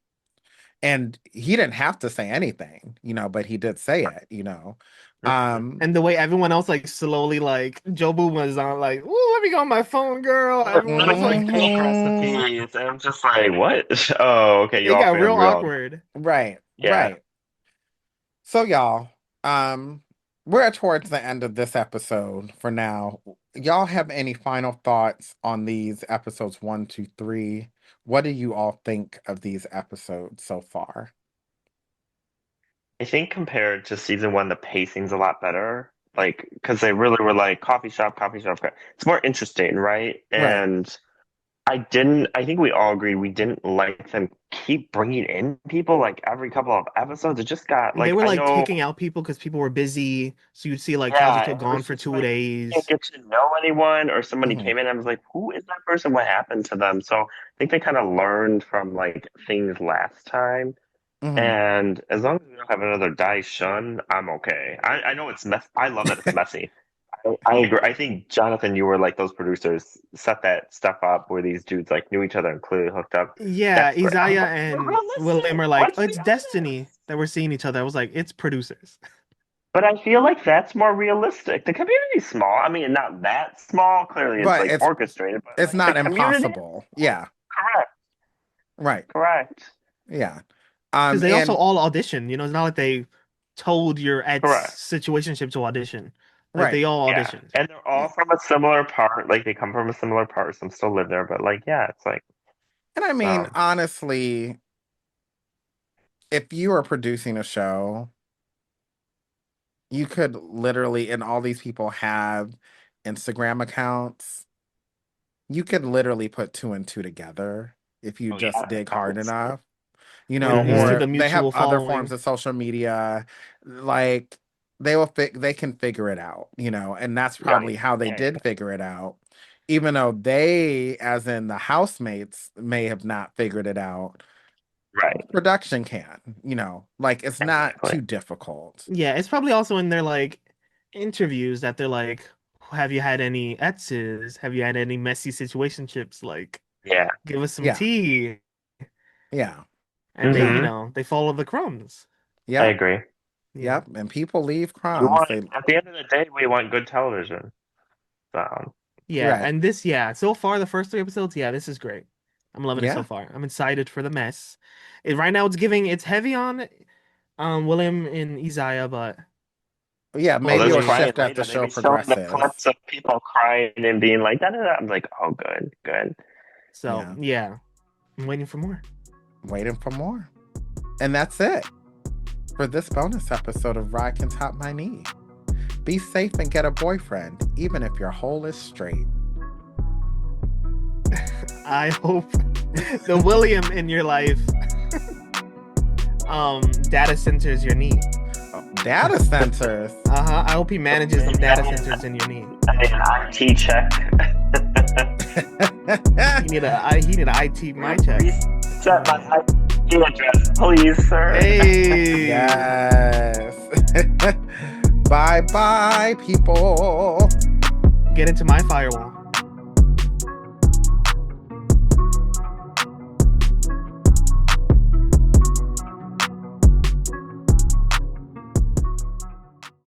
and he didn't have to say anything, but he did say it, Hmm. And the way everyone else like slowly like Joe Boom was on like, ooh, let me go on my phone, girl. Everyone Let me was like like, cake Mhm. recipes, and I'm just like, what? Oh, okay. You it all got feel real real. awkward. Right, Yeah. right. So y'all, um, we're towards the end of this episode for now. Y'all have any final thoughts on these episodes 1, 2, 3? What do you all think of these episodes so far? I think compared to season one, the pacing's a lot better. Like, because they really were like coffee shop, coffee shop. It's more interesting, right? Right. And I think we all agreed we didn't like them keep bringing in people like every couple of episodes. It just got They like, were I like know, kicking out people because people were busy. So you'd see like yeah, Kazuto and it gone was for just two like, you can't days. get to know anyone, or somebody Hmm. came in and was like, who is that person? What happened to them? So I think they kind of learned from like things last time. Hmm. And as long as we don't have another Dai Shun, I'm okay. I know it's mess. I love that it's messy. I agree. I think Jonathan, you were like those producers set that stuff up where these dudes like knew each other and clearly hooked up. Yeah, That's great. I was Isaiah like, we're and William realistic. are like, Let's oh, be it's destiny honest. that we're seeing each other. I was like, it's producers. But I feel like that's more realistic. The community's small. I mean, not that small. Clearly, it's But like orchestrated, but it's like the not community is impossible. small. Yeah. Correct. Right. Correct. Yeah. Because they also And all audition. You know, it's not like they told your ex Correct. situationship to audition. Like right. they all Yeah, auditioned. and they're all from a similar part. Like they come from a similar part. Some still live there, but like, yeah, it's like And I mean, so. honestly, if you are producing a show, you could literally, and all these people have Instagram accounts, you could literally put two and two together if you Oh just yeah, dig I hard think so. enough, When it leads to Hmm. or the they have mutual other forms following. of social media, like they can figure it out, and that's Right. probably how they Yeah. did figure it out, even though they, as in the housemates, may have not figured it out. Right. Production can, like it's not Exactly. too difficult. Yeah, it's probably also in their like interviews that they're like, have you had any exes? Have you had any messy situationships? Like, Yeah. give us some Yeah, tea. yeah, And they, yeah, Hmm. they follow the crumbs. I yep, agree. Yeah. yep. And people leave We crumbs. want They at the end of the day, we want good television. So Yeah, right, and this, yeah, so far the first three episodes, yeah, this is great. I'm loving it so yeah, far. I'm excited for the mess. Right now it's heavy on William and Isaiah, but yeah. oh, Maybe there's it'll hopefully crying shift as the later. They show be showing the progresses. clips of people crying and being like, da da da. I'm like, oh, good, good. so Yeah, yeah, I'm waiting for more. waiting for more. And that's it for this bonus episode of Ride Can Top My Knee. Be safe and get a boyfriend, even if your hole is straight. I hope the William in your life data centers your knee. Oh, data centers. Uh-huh. I hope he manages them Maybe data centers in your knee. I need an IT check. He need a IT my check. Reset my IP address, please, sir. Hey. Yes. Bye bye, people. Get into my firewall.